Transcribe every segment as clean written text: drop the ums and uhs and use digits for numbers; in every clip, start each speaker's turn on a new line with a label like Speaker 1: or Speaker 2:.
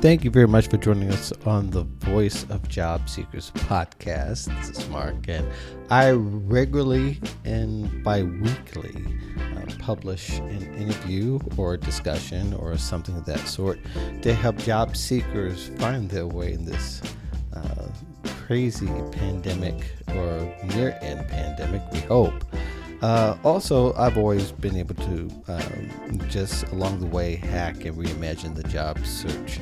Speaker 1: Thank you very much for joining us on the Voice of Job Seekers podcast. This is Mark, and I regularly and bi-weekly publish an interview or a discussion or something of that sort to help job seekers find their way in this crazy pandemic or near-end pandemic, we hope. Also, I've always been able to just along the way hack and reimagine the job search.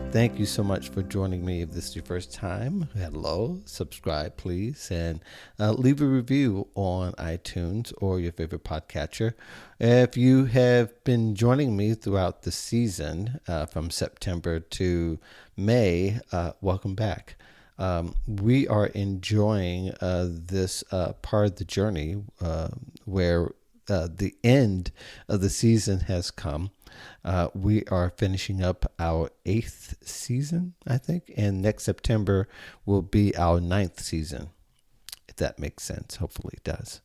Speaker 1: Thank you so much for joining me. If this is your first time, hello, subscribe please, and leave a review on iTunes or your favorite podcatcher. If you have been joining me throughout the season from September to May, welcome back. We are enjoying this part of the journey where the end of the season has come. We are finishing up our 8th season, I think, and next September will be our 9th season, if that makes sense. Hopefully it does.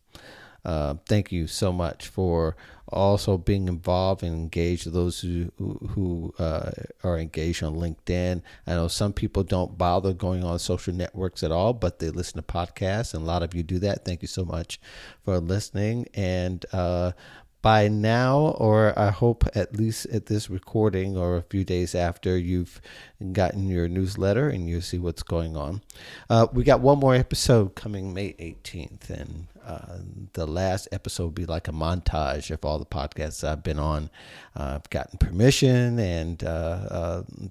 Speaker 1: Thank you so much for also being involved and engaged. Those who are engaged on LinkedIn. I know some people don't bother going on social networks at all, but they listen to podcasts, and a lot of you do that. Thank you so much for listening. And by now, or I hope at least at this recording or a few days after, you've gotten your newsletter and you see what's going on. We got one more episode coming May 18th, and the last episode will be like a montage of all the podcasts I've been on. I've gotten permission, and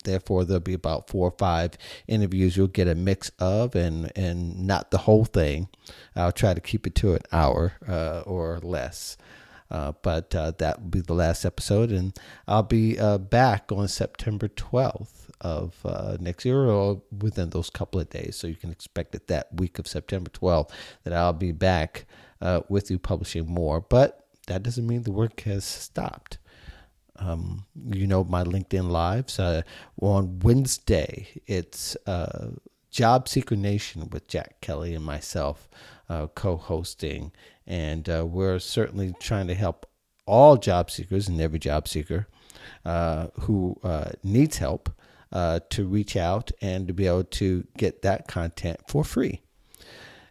Speaker 1: therefore there'll be about 4 or 5 interviews you'll get a mix of, and not the whole thing. I'll try to keep it to an hour or less. But that will be the last episode, and I'll be back on September 12th of next year, or within those couple of days. So you can expect it that week of September 12th that I'll be back with you publishing more. But that doesn't mean the work has stopped. You know, my LinkedIn Lives on Wednesday, it's Job Seeker Nation with Jack Kelly and myself co-hosting, and we're certainly trying to help all job seekers and every job seeker who needs help to reach out and to be able to get that content for free.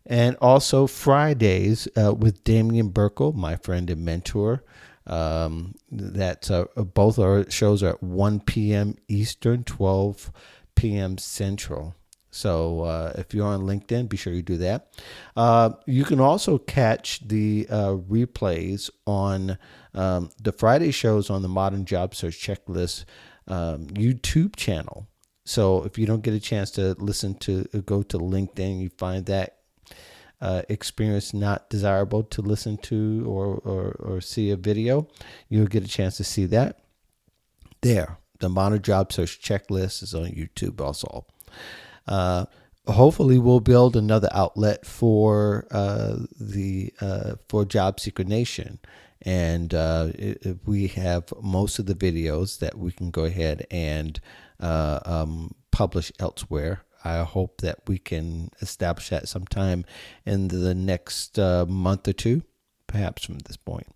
Speaker 1: And also Fridays with Damian Burkle, my friend and mentor. Both our shows are at 1 p.m. Eastern, 12 p.m. Central. So if you're on LinkedIn, be sure you do that. You can also catch the replays on the Friday shows on the Modern Job Search Checklist YouTube channel. So if you don't get a chance to go to LinkedIn, you find that experience not desirable to listen to or see a video, you'll get a chance to see that there. The Modern Job Search Checklist is on YouTube also. Hopefully we'll build another outlet for for Job Seeker Nation, and if we have most of the videos that we can go ahead and publish elsewhere. I hope that we can establish that sometime in the next month or two, perhaps from this point.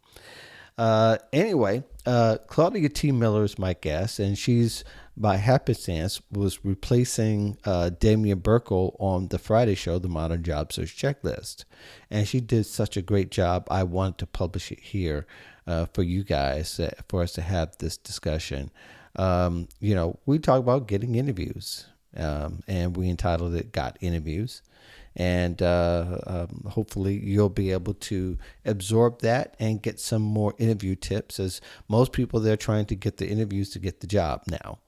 Speaker 1: Anyway, Claudia T. Miller is my guest, and she's, by happenstance, was replacing Damian Burkle on the Friday show, the Modern Job Search Checklist. And she did such a great job, I wanted to publish it here for you guys, for us to have this discussion. We talk about getting interviews, and we entitled it Got Interviews. And hopefully you'll be able to absorb that and get some more interview tips, as most people, they're trying to get the interviews to get the job now.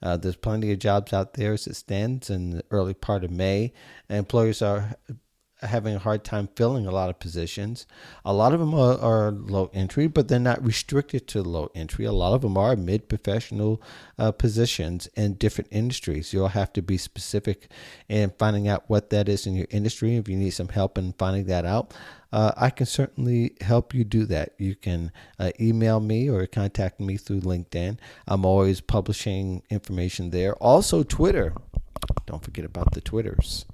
Speaker 1: There's plenty of jobs out there as it stands in the early part of May. Employers are having a hard time filling a lot of positions. A lot of them are low entry, but they're not restricted to low entry. A lot of them are mid-professional positions in different industries. You'll have to be specific in finding out what that is in your industry. If you need some help in finding that out, I can certainly help you do that. You can email me or contact me through LinkedIn. I'm always publishing information there. Also, Twitter. Don't forget about the Twitters.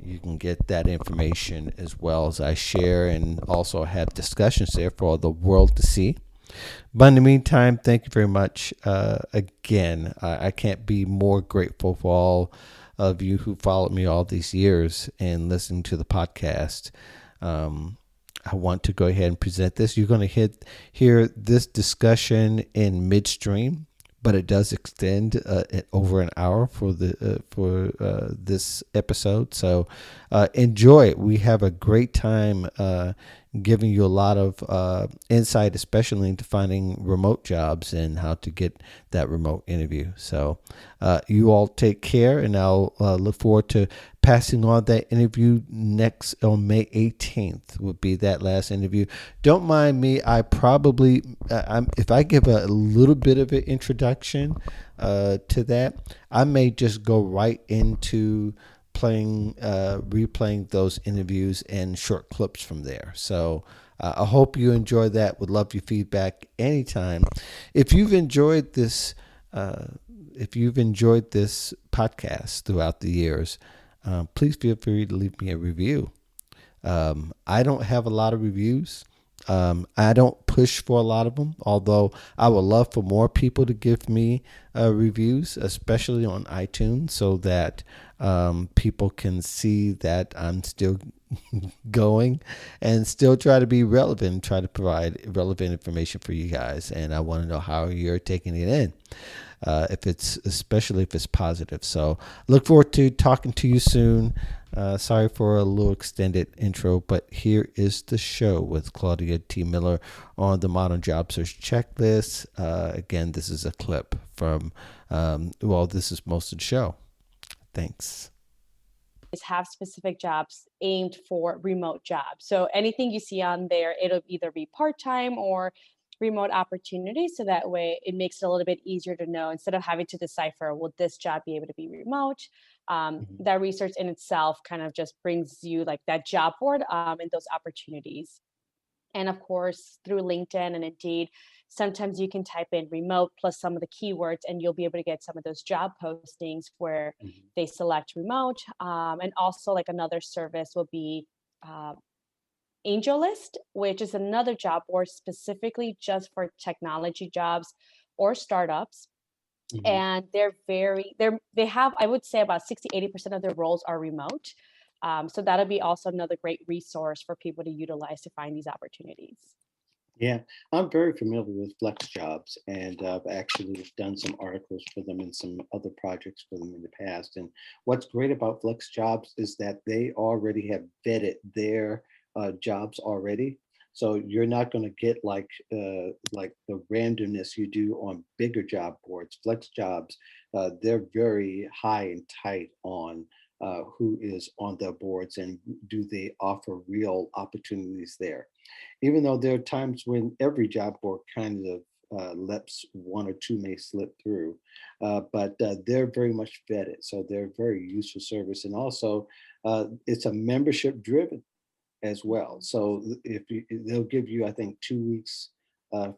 Speaker 1: You can get that information as well as I share, and also have discussions there for the world to see. But in the meantime, thank you very much. Again, I can't be more grateful for all of you who followed me all these years and listening to the podcast. Um, I want to go ahead and present this. You're going to hear this discussion in midstream, but it does extend over an hour for this episode. So enjoy it. We have a great time giving you a lot of insight, especially into finding remote jobs and how to get that remote interview. So you all take care, and I'll look forward to passing on that interview next on May 18th would be that last interview. Don't mind me. I probably, if I give a little bit of an introduction to that, I may just go right into replaying those interviews and short clips from there. So I hope you enjoy that. Would love your feedback anytime. If you've enjoyed this, podcast throughout the years, please feel free to leave me a review. I don't have a lot of reviews. I don't push for a lot of them, although I would love for more people to give me reviews, especially on iTunes, so that people can see that I'm still going and still try to be relevant, try to provide relevant information for you guys. And I want to know how you're taking it in. Especially if it's positive. So look forward to talking to you soon. Sorry for a little extended intro, but here is the show with Claudia T. Miller on the Modern Job Search Checklist. Again, this is a clip from, this is most of the show. Thanks.
Speaker 2: Have specific jobs aimed for remote jobs. So anything you see on there, it'll either be part-time or remote opportunities. So that way it makes it a little bit easier to know instead of having to decipher, will this job be able to be remote? That research in itself kind of just brings you like that job board and those opportunities. And of course, through LinkedIn and Indeed, sometimes you can type in remote plus some of the keywords and you'll be able to get some of those job postings where they select remote. And also, like another service will be AngelList, which is another job board specifically just for technology jobs or startups. And they have, I would say, about 60-80% of their roles are remote. So that'll be also another great resource for people to utilize to find these opportunities.
Speaker 3: Yeah, I'm very familiar with Flex Jobs, and I've actually done some articles for them and some other projects for them in the past. And what's great about Flex Jobs is that they already have vetted their jobs already. So you're not going to get like the randomness you do on bigger job boards. Flex Jobs, they're very high and tight on who is on their boards and do they offer real opportunities there. Even though there are times when every job board kind of lets one or two may slip through, but they're very much vetted. So they're very useful service. And also it's a membership driven as well. So they'll give you, I think, 2 weeks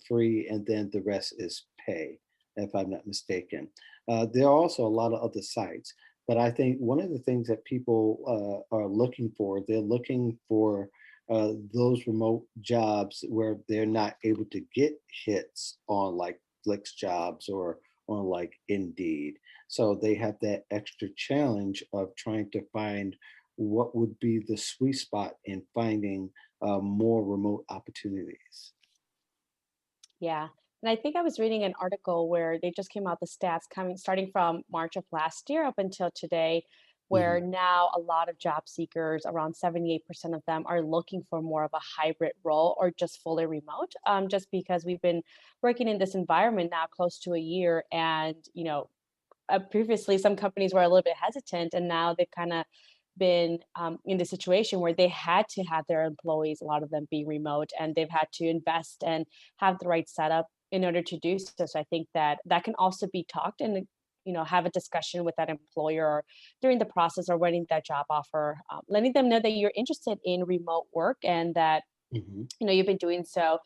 Speaker 3: free, and then the rest is pay, if I'm not mistaken. There are also a lot of other sites, but I think one of the things that people are looking for, they're looking for those remote jobs where they're not able to get hits on like Flex Jobs or on like Indeed. So they have that extra challenge of trying to find what would be the sweet spot in finding more remote opportunities.
Speaker 2: Yeah. And I think I was reading an article where they just came out the stats starting from March of last year up until today, where
Speaker 3: Mhm.
Speaker 2: now a lot of job seekers, around 78% of them, are looking for more of a hybrid role or just fully remote. Just because we've been working in this environment now close to a year, and previously some companies were a little bit hesitant, and now they've kind of been in the situation where they had to have their employees, a lot of them, be remote, and they've had to invest and have the right setup in order to do so. So I think that that can also be talked and have a discussion with that employer during the process or writing that job offer, letting them know that you're interested in remote work and that
Speaker 3: Mhm.
Speaker 2: you've been doing so.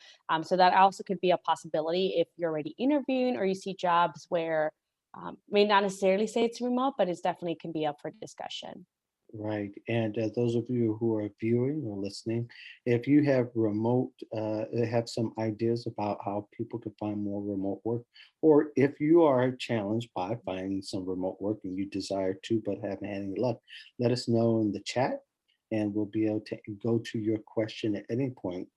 Speaker 2: So that also could be a possibility if you're already interviewing or you see jobs where may not necessarily say it's remote, but it's definitely can be up for discussion.
Speaker 3: Right. And those of you who are viewing or listening, if you have have some ideas about how people can find more remote work, or if you are challenged by finding some remote work and you desire to but haven't had any luck, let us know in the chat and we'll be able to go to your question at any point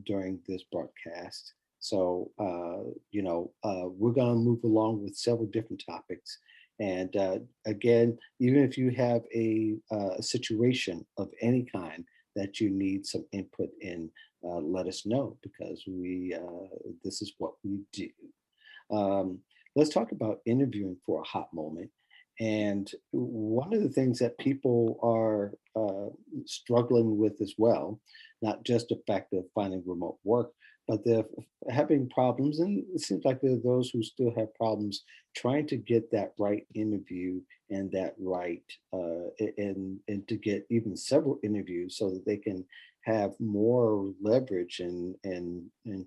Speaker 3: during this broadcast. So, we're going to move along with several different topics. And again, even if you have a situation of any kind that you need some input in, let us know because this is what we do. Um, let's talk about interviewing for a hot moment. And one of the things that people are struggling with as well, not just the fact of finding remote work, but they're having problems. And it seems like there are those who still have problems trying to get that right interview and that right, and to get even several interviews so that they can have more leverage and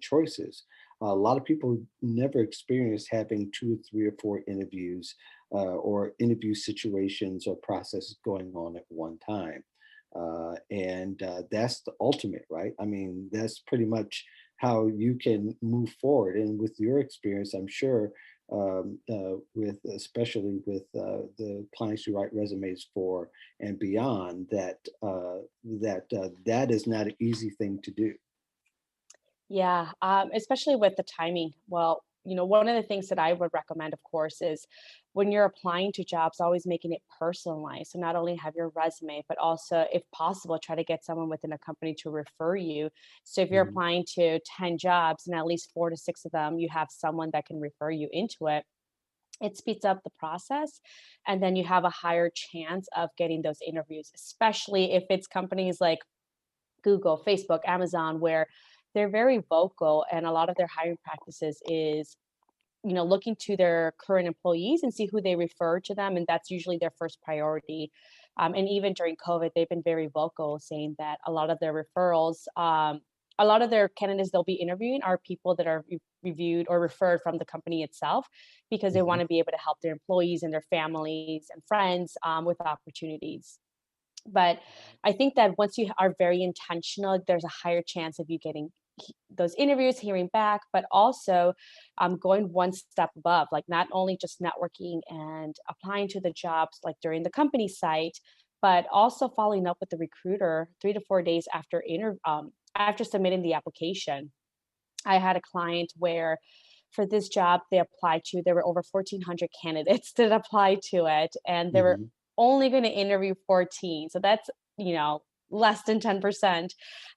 Speaker 3: choices. A lot of people never experienced having two, three, or four interviews or interview situations or processes going on at one time. And that's the ultimate, right? I mean, that's pretty much how you can move forward. And with your experience, I'm sure, with especially with the clients you write resumes for and beyond, that is not an easy thing to do.
Speaker 2: Yeah, especially with the timing. Well, one of the things that I would recommend, of course, is when you're applying to jobs, always making it personalized. So not only have your resume, but also, if possible, try to get someone within a company to refer you. So if you're
Speaker 3: Mhm.
Speaker 2: applying to 10 jobs and at least 4 to 6 of them, you have someone that can refer you into it. It speeds up the process, and then you have a higher chance of getting those interviews, especially if it's companies like Google, Facebook, Amazon, where they're very vocal and a lot of their hiring practices is, looking to their current employees and see who they refer to them. And that's usually their first priority. And even during COVID, they've been very vocal saying that a lot of their referrals, a lot of their candidates they'll be interviewing are people that are reviewed or referred from the company itself because they want
Speaker 3: Mhm.
Speaker 2: to be able to help their employees and their families and friends with opportunities. But I think that once you are very intentional, there's a higher chance of you getting those interviews, hearing back, but also going one step above, like not only just networking and applying to the jobs like during the company site, but also following up with the recruiter 3 to 4 days after submitting the application. I had a client where for this job they applied to, there were over 1,400 candidates that applied to it, and they were
Speaker 3: Mhm.
Speaker 2: only going to interview 14. So that's, less than 10%.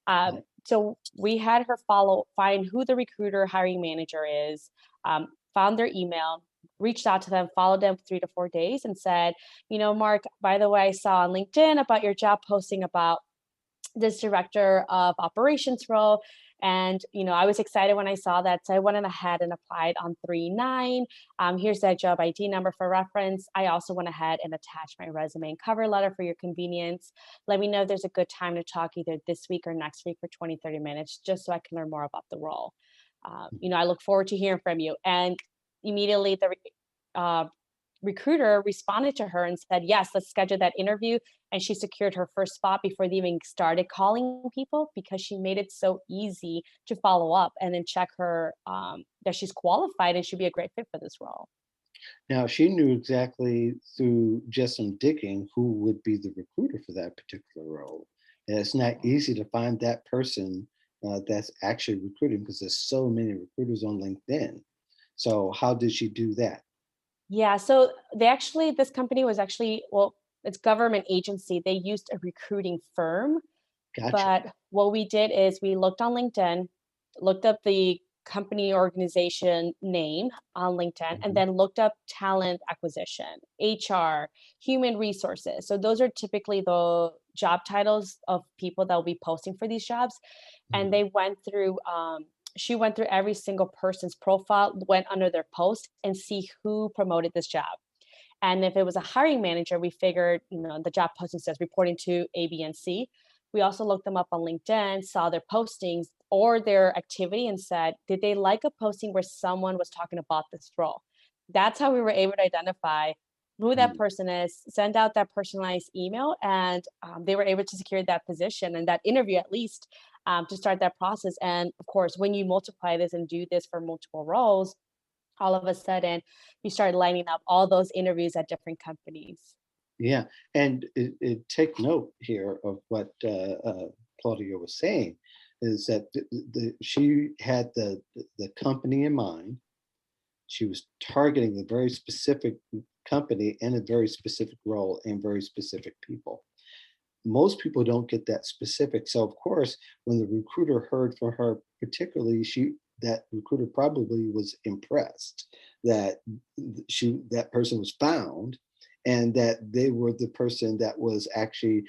Speaker 3: Yeah.
Speaker 2: So we had her find who the recruiter hiring manager is, found their email, reached out to them, followed them 3 to 4 days, and said, Mark, by the way, I saw on LinkedIn about your job posting about this director of operations role. And, I was excited when I saw that. So I went ahead and applied on 3/9. Here's that job ID number for reference. I also went ahead and attached my resume and cover letter for your convenience. Let me know if there's a good time to talk either this week or next week for 20, 30 minutes, just so I can learn more about the role. I look forward to hearing from you. And immediately uh, recruiter responded to her and said, yes, let's schedule that interview. And she secured her first spot before they even started calling people because she made it so easy to follow up and then check her that she's qualified and should be a great fit for this role.
Speaker 3: Now, she knew exactly through just some digging who would be the recruiter for that particular role. And it's not easy to find that person that's actually recruiting because there's so many recruiters on LinkedIn. So, how did she do that?
Speaker 2: Yeah, so this company was actually, well, it's government agency. They used a recruiting firm.
Speaker 3: Gotcha.
Speaker 2: But what we did is we looked on LinkedIn, looked up the company organization name on LinkedIn, and
Speaker 3: Mhm.
Speaker 2: then looked up talent acquisition, HR, human resources. So those are typically the job titles of people that will be posting for these jobs. And
Speaker 3: Mhm.
Speaker 2: they went through, she went through every single person's profile, went under their post and see who promoted this job. And if it was a hiring manager, we figured, the job posting says reporting to A, B, and C. We also looked them up on LinkedIn, saw their postings or their activity, and said, did they like a posting where someone was talking about this role? That's how we were able to identify who that
Speaker 3: Mm.
Speaker 2: person is, send out that personalized email, and they were able to secure that position and that interview at least, to start that process. And of course, when you multiply this and do this for multiple roles, all of a sudden you start lining up all those interviews at different companies.
Speaker 3: Yeah, and take note here of what Claudia was saying, is that she had the company in mind. She was targeting a very specific company and a very specific role and very specific people. Most people don't get that specific. So of course, when the recruiter heard from her, particularly, that recruiter probably was impressed that that person was found, and that they were the person that was actually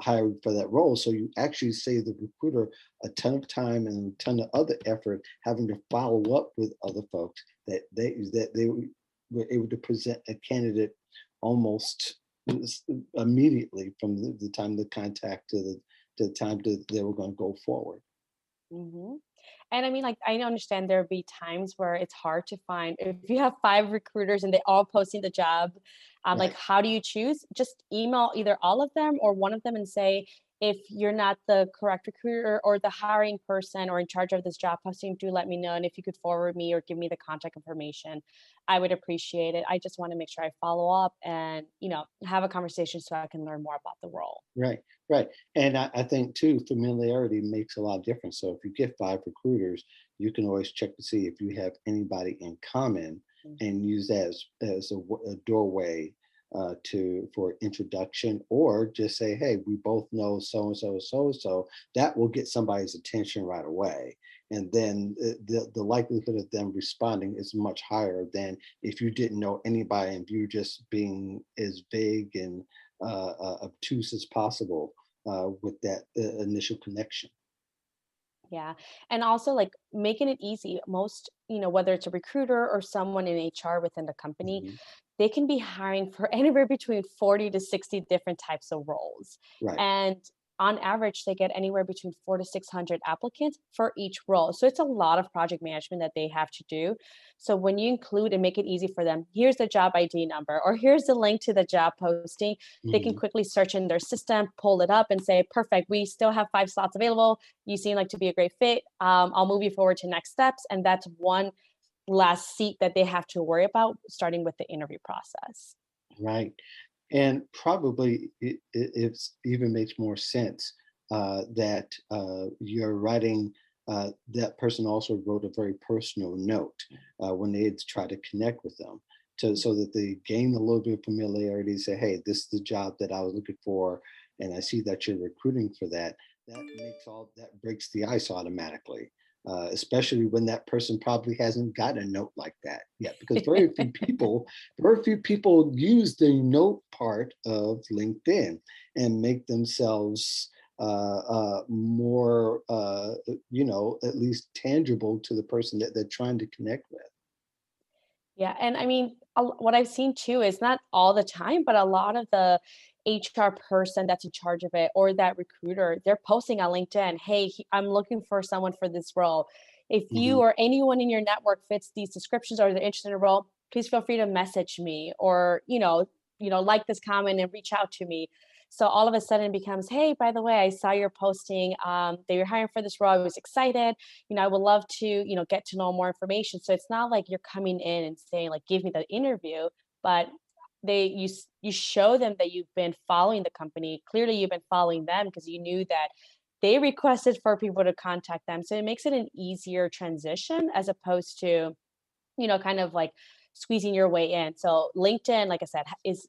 Speaker 3: hired for that role. So you actually save the recruiter a ton of time and a ton of other effort having to follow up with other folks, that they were able to present a candidate almost immediately from the time the contact to the time that they were going to go forward.
Speaker 2: hmm And I mean, like, I understand there'll be times where it's hard to find if you have five recruiters and they all posting the job. Like,
Speaker 3: Right.
Speaker 2: how do you choose? Just email either all of them or one of them and say, if you're not the correct recruiter or the hiring person or in charge of this job posting, do let me know. And if you could forward me or give me the contact information, I would appreciate it. I just want to make sure I follow up and, have a conversation so I can learn more about the role.
Speaker 3: Right, right. And I think too, familiarity makes a lot of difference. So if you get five recruiters, you can always check to see if you have anybody in common and use that as a doorway for introduction, or just say, hey, we both know so and so, so and so. That will get somebody's attention right away. And then the likelihood of them responding is much higher than if you didn't know anybody and you're just being as vague and obtuse as possible with that initial connection.
Speaker 2: Yeah. And also like making it easy. Most, whether it's a recruiter or someone in HR within the company,
Speaker 3: Mhm.
Speaker 2: they can be hiring for anywhere between 40 to 60 different types of roles.
Speaker 3: Right.
Speaker 2: And on average, they get anywhere between 4 to 600 applicants for each role. So it's a lot of project management that they have to do. So when you include and make it easy for them, here's the job ID number, or here's the link to the job posting, they can
Speaker 3: Mhm.
Speaker 2: quickly search in their system, pull it up, and say, perfect, we still have 5 slots available. You seem like to be a great fit. I'll move you forward to next steps. And that's one last seat that they have to worry about starting with the interview process.
Speaker 3: Right. And probably it's even makes more sense that you're writing. That person also wrote a very personal note when they had tried to connect with them, so that they gain a little bit of familiarity. Say, hey, this is the job that I was looking for, and I see that you're recruiting for that. That breaks the ice automatically. Especially when that person probably hasn't got a note like that yet, because very few people use the note part of LinkedIn and make themselves more, at least tangible to the person that they're trying to connect with.
Speaker 2: Yeah, and I mean, what I've seen too is not all the time, but a lot of the HR person that's in charge of it or that recruiter, they're posting on LinkedIn, "Hey, I'm looking for someone for this role. If you
Speaker 3: Mhm.
Speaker 2: or anyone in your network fits these descriptions or they're interested in a role, please feel free to message me or, like this comment and reach out to me." So all of a sudden it becomes, "Hey, by the way, I saw your posting that you're hiring for this role. I was excited. I would love to, get to know more information." So it's not like you're coming in and saying like, give me the interview, but you show them that you've been following the company. Clearly you've been following them because you knew that they requested for people to contact them. So it makes it an easier transition as opposed to, kind of like squeezing your way in. So LinkedIn, like I said, is,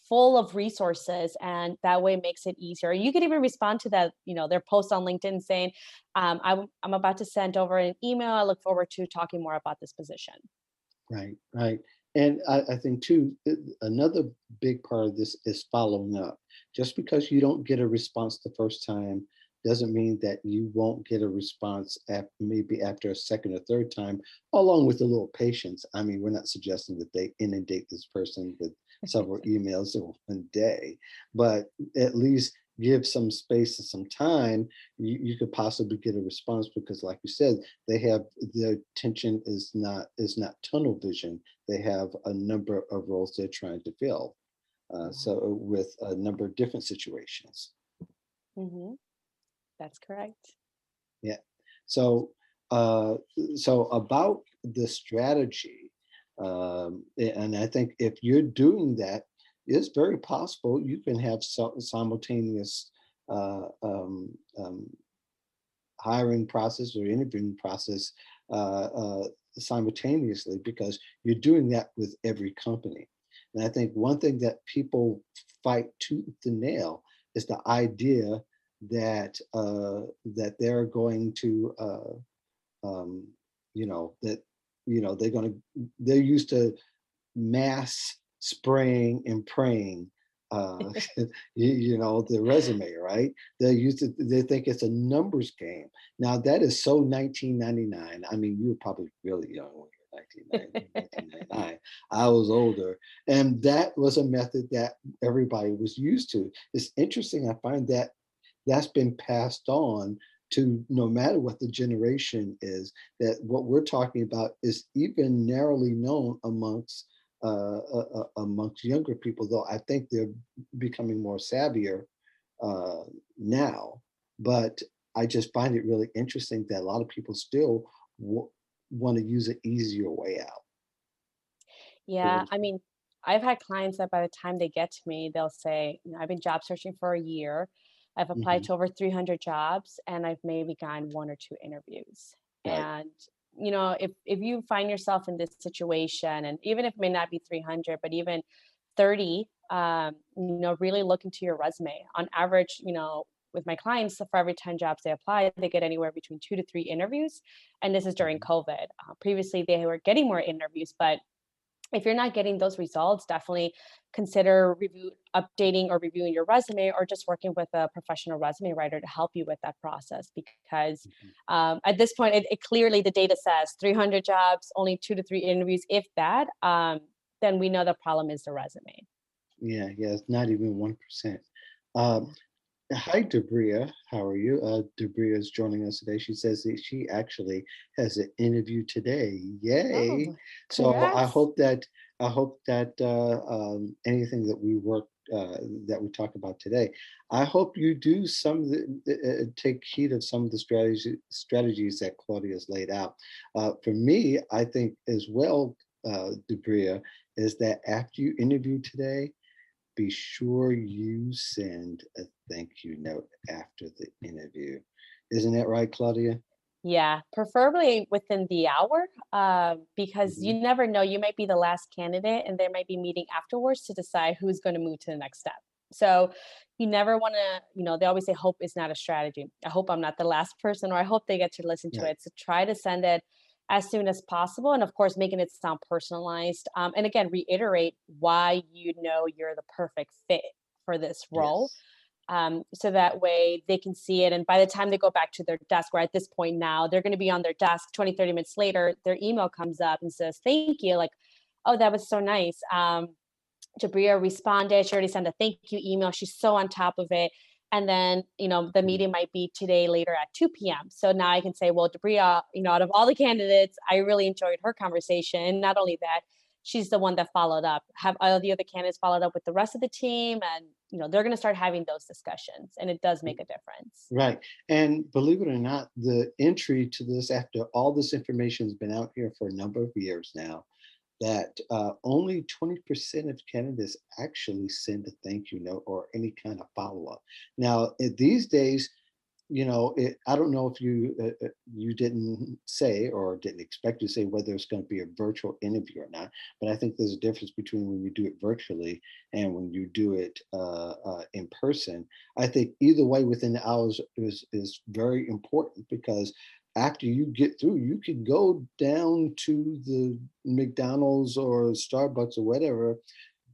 Speaker 2: full of resources and that way makes it easier. You could even respond to that, their post on LinkedIn saying, I'm about to send over an email. I look forward to talking more about this position.
Speaker 3: Right, right. And I think too, another big part of this is following up. Just because you don't get a response the first time doesn't mean that you won't get a response maybe after a second or third time, along with a little patience. I mean, we're not suggesting that they inundate this person with several emails in one day, but at least give some space and some time, you could possibly get a response because, like you said, they have their attention is not tunnel vision. They have a number of roles they're trying to fill. So with a number of different situations.
Speaker 2: Hmm. That's correct.
Speaker 3: Yeah. So, uh, so about the strategy, and I think if you're doing that, it's very possible you can have simultaneous uh, um, um, hiring process or interviewing process uh, uh, simultaneously because you're doing that with every company. And I think one thing that people fight tooth and nail is the idea that they're going to um, that they're used to mass spraying and praying uh the resume, right? They think it's a numbers game. Now that is so 1999. I mean, you were probably really young when you were 1999. I was older, and that was a method that everybody was used to. It's interesting, I find that that's been passed on to no matter what the generation is, that what we're talking about is even narrowly known amongst younger people, though I think they're becoming more savvier now. But I just find it really interesting that a lot of people still want to use an easier way out. So what
Speaker 2: Yeah,
Speaker 3: is
Speaker 2: I mean, I've had clients that by the time they get to me, they'll say, I've been job searching for a year. I've applied
Speaker 3: Mhm.
Speaker 2: to over 300 jobs and I've maybe gotten one or two interviews."
Speaker 3: Right.
Speaker 2: And if you find yourself in this situation, and even if it may not be 300, but even 30, really look into your resume. On average, with my clients, for every 10 jobs they apply, they get anywhere between 2 to 3 interviews. And this is during
Speaker 3: Mhm.
Speaker 2: COVID. Previously, they were getting more interviews, but if you're not getting those results, definitely consider updating or reviewing your resume, or just working with a professional resume writer to help you with that process. Because
Speaker 3: Mhm.
Speaker 2: at this point, it clearly the data says 300 jobs, only 2 to 3 interviews, if that. Then we know the problem is the resume.
Speaker 3: Yeah, yeah, it's not even 1%. Um, Hi, Debria. How are you? Debria is joining us today. She says that she actually has an interview today. Yay!
Speaker 2: Oh,
Speaker 3: So
Speaker 2: congrats.
Speaker 3: I hope that anything that that we talk about today, I hope you do some of take heed of some of the strategies that Claudia has laid out. For me, I think as well, Debria, is that after you interview today, be sure you send a thank you note after the interview. Isn't that right, Claudia?
Speaker 2: Yeah, preferably within the hour, because
Speaker 3: Mhm.
Speaker 2: you never know. You might be the last candidate, and they might be meeting afterwards to decide who's going to move to the next step. So you never want to, they always say hope is not a strategy. I hope I'm not the last person, or I hope they get to listen to
Speaker 3: Right.
Speaker 2: it. So try to send it as soon as possible. And of course, making it sound personalized. And again, reiterate why you're the perfect fit for this role,
Speaker 3: Yes.
Speaker 2: so that way they can see it. And by the time they go back to their desk, or at this point now, they're going to be on their desk 20, 30 minutes later, their email comes up and says, "Thank you." Like, "Oh, that was so nice." Jabria responded. She already sent a thank you email. She's so on top of it. And then, the
Speaker 3: Mhm.
Speaker 2: meeting might be today later at 2 p.m. So now I can say, well, Jabria, out of all the candidates, I really enjoyed her conversation. Not only that, she's the one that followed up. Have all the other candidates followed up with the rest of the team? And, they're going to start having those discussions. And it does make a difference.
Speaker 3: Right. And believe it or not, the entry to this, after all this information has been out here for a number of years now, that only 20% of candidates actually send a thank you note or any kind of follow up. Now, these days, I don't know if you didn't say or didn't expect to say whether it's going to be a virtual interview or not, but I think there's a difference between when you do it virtually and when you do it in person. I think either way within the hours is very important because after you get through, you can go down to the McDonald's or Starbucks or whatever,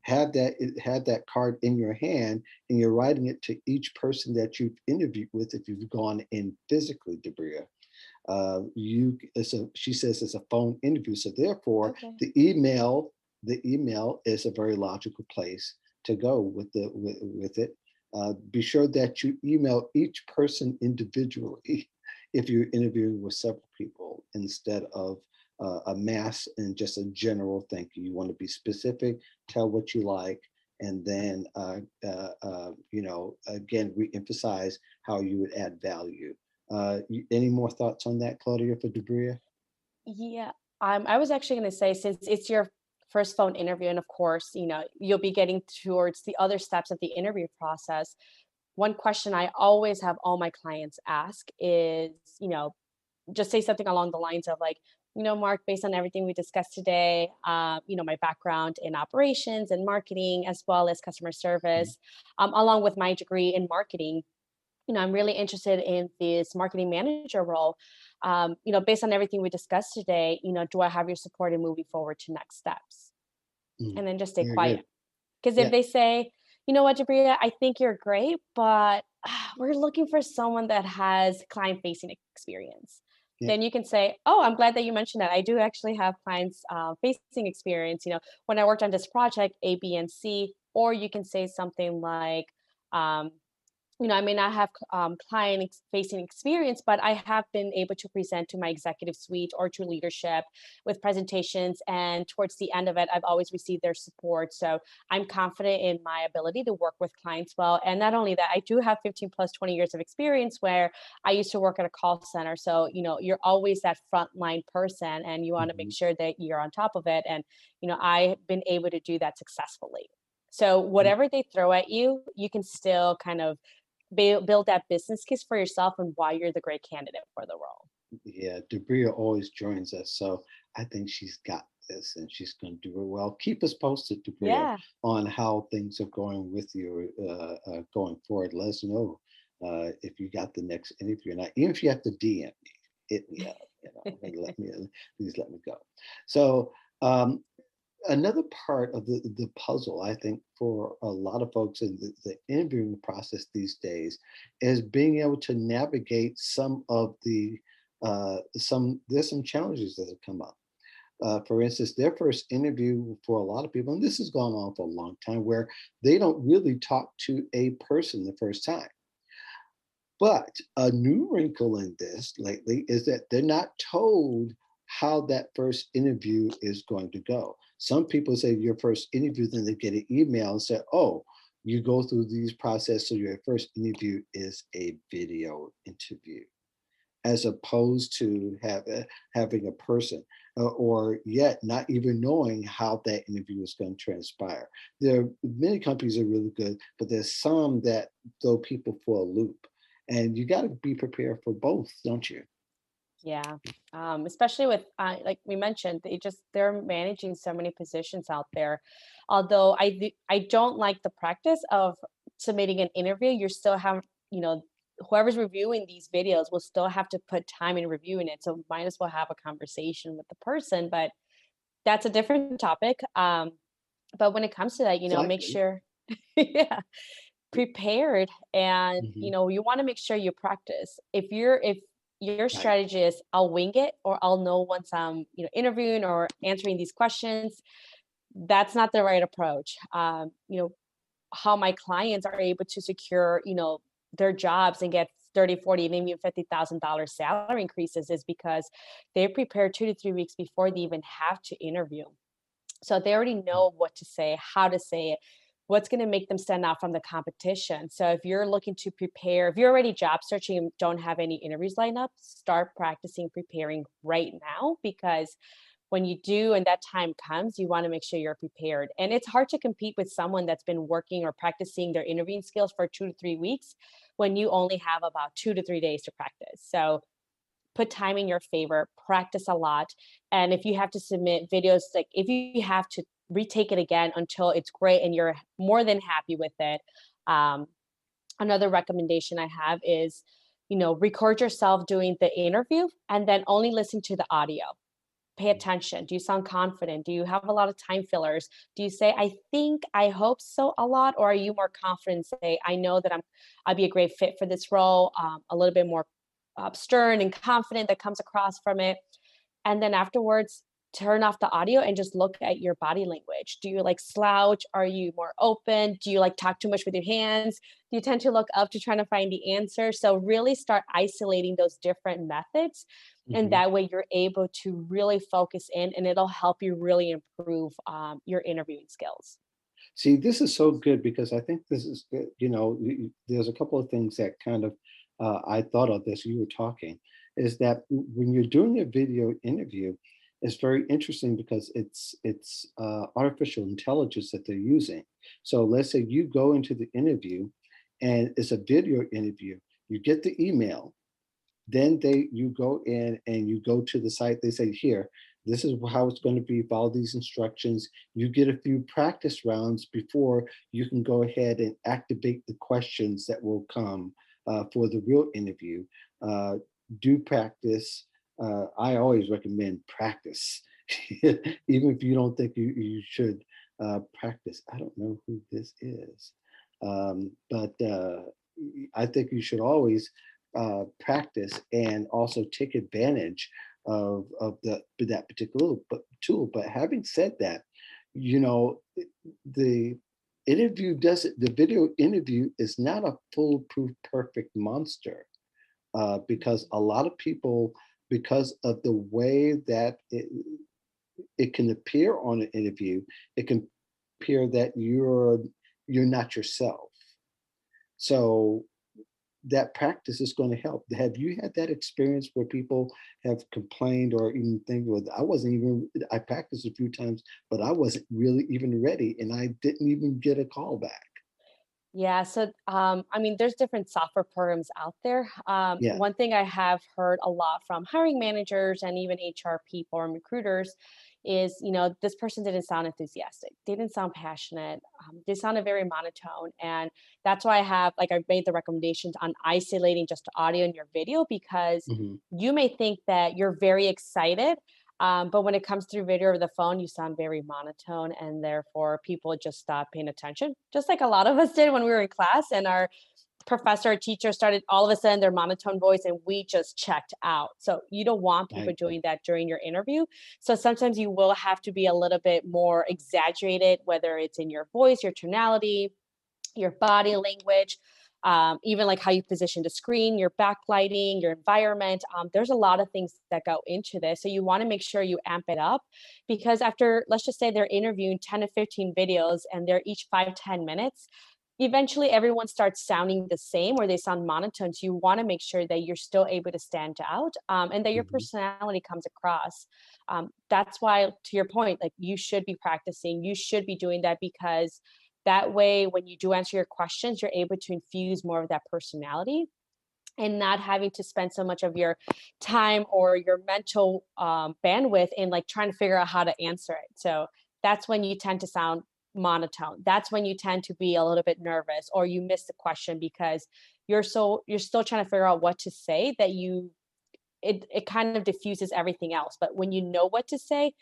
Speaker 3: have that card in your hand, and you're writing it to each person that you've interviewed with if you've gone in physically, Debria. She says it's a phone interview, so therefore
Speaker 2: Okay.
Speaker 3: the email is a very logical place to go with it. Be sure that you email each person individually if you're interviewing with several people instead of a mass and just a general thank you. You want to be specific, tell what you like, and then, again, re-emphasize how you would add value. Any more thoughts on that, Claudia, for Debria?
Speaker 2: Yeah, I was actually going to say, since it's your first phone interview, and of course, you'll be getting towards the other steps of the interview process. One question I always have all my clients ask is, just say something along the lines of like, Mark, based on everything we discussed today, my background in operations and marketing, as well as customer
Speaker 3: Mhm.
Speaker 2: service, along with my degree in marketing, I'm really interested in this marketing manager role. Based on everything we discussed today, do I have your support in moving forward to next steps?
Speaker 3: Mm.
Speaker 2: And then just stay
Speaker 3: Very good.
Speaker 2: quiet. Because if
Speaker 3: Yeah.
Speaker 2: they say, you know what, Jabria, I think you're great, but we're looking for someone that has client facing experience.
Speaker 3: Yeah.
Speaker 2: Then you can say, oh, I'm glad that you mentioned that. I do actually have clients facing experience, when I worked on this project, A, B, and C. Or you can say something like, um, I may not have client facing experience, but I have been able to present to my executive suite or to leadership with presentations. And towards the end of it, I've always received their support. So I'm confident in my ability to work with clients well. And not only that, I do have 15 plus 20 years of experience where I used to work at a call center. So, you're always that frontline person and you want to make
Speaker 3: Mhm.
Speaker 2: sure that you're on top of it. And, I've been able to do that successfully. So
Speaker 3: Yeah.
Speaker 2: whatever they throw at you, you can still kind of build that business case for yourself and why you're the great candidate for the role.
Speaker 3: Yeah, Debria always joins us, so I think she's got this and she's going to do it well. Keep us posted, Debria,
Speaker 2: Yeah.
Speaker 3: on how things are going with you going forward. Let us know if you got the next interview, and even if you have to DM me, hit me up. And please let me go. So um, another part of the puzzle, I think, for a lot of folks in the interviewing process these days is being able to navigate some of the there's some challenges that have come up. For instance, their first interview for a lot of people, and this has gone on for a long time, where they don't really talk to a person the first time. But a new wrinkle in this lately is that they're not told how that first interview is going to go. Some people say your first interview, then they get an email and say, oh, you go through these process, so your first interview is a video interview, as opposed to having a person, or yet not even knowing how that interview is going to transpire. There are many companies that are really good, but there's some that throw people for a loop. And you got to be prepared for both, don't you?
Speaker 2: Yeah. Especially with, like we mentioned, they're managing so many positions out there. Although I don't like the practice of submitting an interview, you still have, you know, whoever's reviewing these videos will still have to put time in reviewing it. So might as well have a conversation with the person, but that's a different topic. But when it comes to that, make
Speaker 3: Exactly.
Speaker 2: sure, yeah, prepared. And
Speaker 3: Hmm.
Speaker 2: you want to make sure you practice. If your
Speaker 3: Right.
Speaker 2: strategy is I'll wing it, or I'll know once I'm interviewing or answering these questions, that's not the right approach. How my clients are able to secure their jobs and get 30, 40, maybe even $50,000 salary increases is because they prepare 2 to 3 weeks before they even have to interview. So they already know what to say, how to say it, what's going to make them stand out from the competition. So if you're looking to prepare, if you're already job searching and don't have any interviews lined up, start practicing preparing right now, because when you do and that time comes, you want to make sure you're prepared. And it's hard to compete with someone that's been working or practicing their interviewing skills for 2 to 3 weeks when you only have about 2 to 3 days to practice. So put time in your favor, practice a lot. And if you have to submit videos, like if you have to retake it again until it's great and you're more than happy with it. Um, Another recommendation I have is, record yourself doing the interview and then only listen to the audio. Pay attention. Do you sound confident? Do you have a lot of time fillers? Do you say, I think, I hope so a lot? Or are you more confident, say, I know that I'd be a great fit for this role, a little bit more stern and confident that comes across from it. And then afterwards, turn off the audio and just look at your body language. Do you like slouch? Are you more open? Do you like talk too much with your hands? Do you tend to look up to trying to find the answer? So really start isolating those different methods. And
Speaker 3: Mhm.
Speaker 2: that way you're able to really focus in and it'll help you really improve your interviewing skills.
Speaker 3: See, this is so good because I think this is good. There's a couple of things that kind of I thought of as you were talking, is that when you're doing a video interview, it's very interesting because it's artificial intelligence that they're using. So let's say you go into the interview, and it's a video interview. You get the email, then you go in and you go to the site. They say, here, this is how it's going to be. Follow these instructions. You get a few practice rounds before you can go ahead and activate the questions that will come for the real interview. Uh, do practice. I always recommend practice, even if you don't think you should practice. I don't know who this is, but I think you should always practice and also take advantage of that particular tool. But having said that, you know, the the video interview is not a foolproof perfect monster, because a lot of people, because of the way that it can appear on an interview, it can appear that you're not yourself. So that practice is going to help. Have you had that experience where people have complained or even think, well, I practiced a few times, but I wasn't really even ready and I didn't even get a call back?
Speaker 2: Yeah, so I mean, there's different software programs out there.
Speaker 3: Yeah.
Speaker 2: One thing I have heard a lot from hiring managers and even HR people and recruiters is, this person didn't sound enthusiastic, they didn't sound passionate, they sounded very monotone, and that's why I've made the recommendations on isolating just the audio and your video because
Speaker 3: Mhm.
Speaker 2: you may think that you're very excited, but when it comes through video or the phone, you sound very monotone, and therefore people just stop paying attention. Just like a lot of us did when we were in class, and our professor or teacher started all of a sudden their monotone voice, and we just checked out. So you don't want
Speaker 3: I
Speaker 2: people doing that during your interview. So sometimes you will have to be a little bit more exaggerated, whether it's in your voice, your tonality, your body language, even like how you position the screen, your backlighting, your environment. There's a lot of things that go into this. So you want to make sure you amp it up because after, let's just say they're interviewing 10 to 15 videos and they're each 5-10 minutes, eventually everyone starts sounding the same or they sound monotone. So you want to make sure that you're still able to stand out, and that your
Speaker 3: Mhm.
Speaker 2: personality comes across. That's why, to your point, like you should be practicing, you should be doing that because that way, when you do answer your questions, you're able to infuse more of that personality and not having to spend so much of your time or your mental bandwidth in like trying to figure out how to answer it. So that's when you tend to sound monotone. That's when you tend to be a little bit nervous or you miss the question because you're still trying to figure out what to say that it kind of diffuses everything else. But when you know what to say,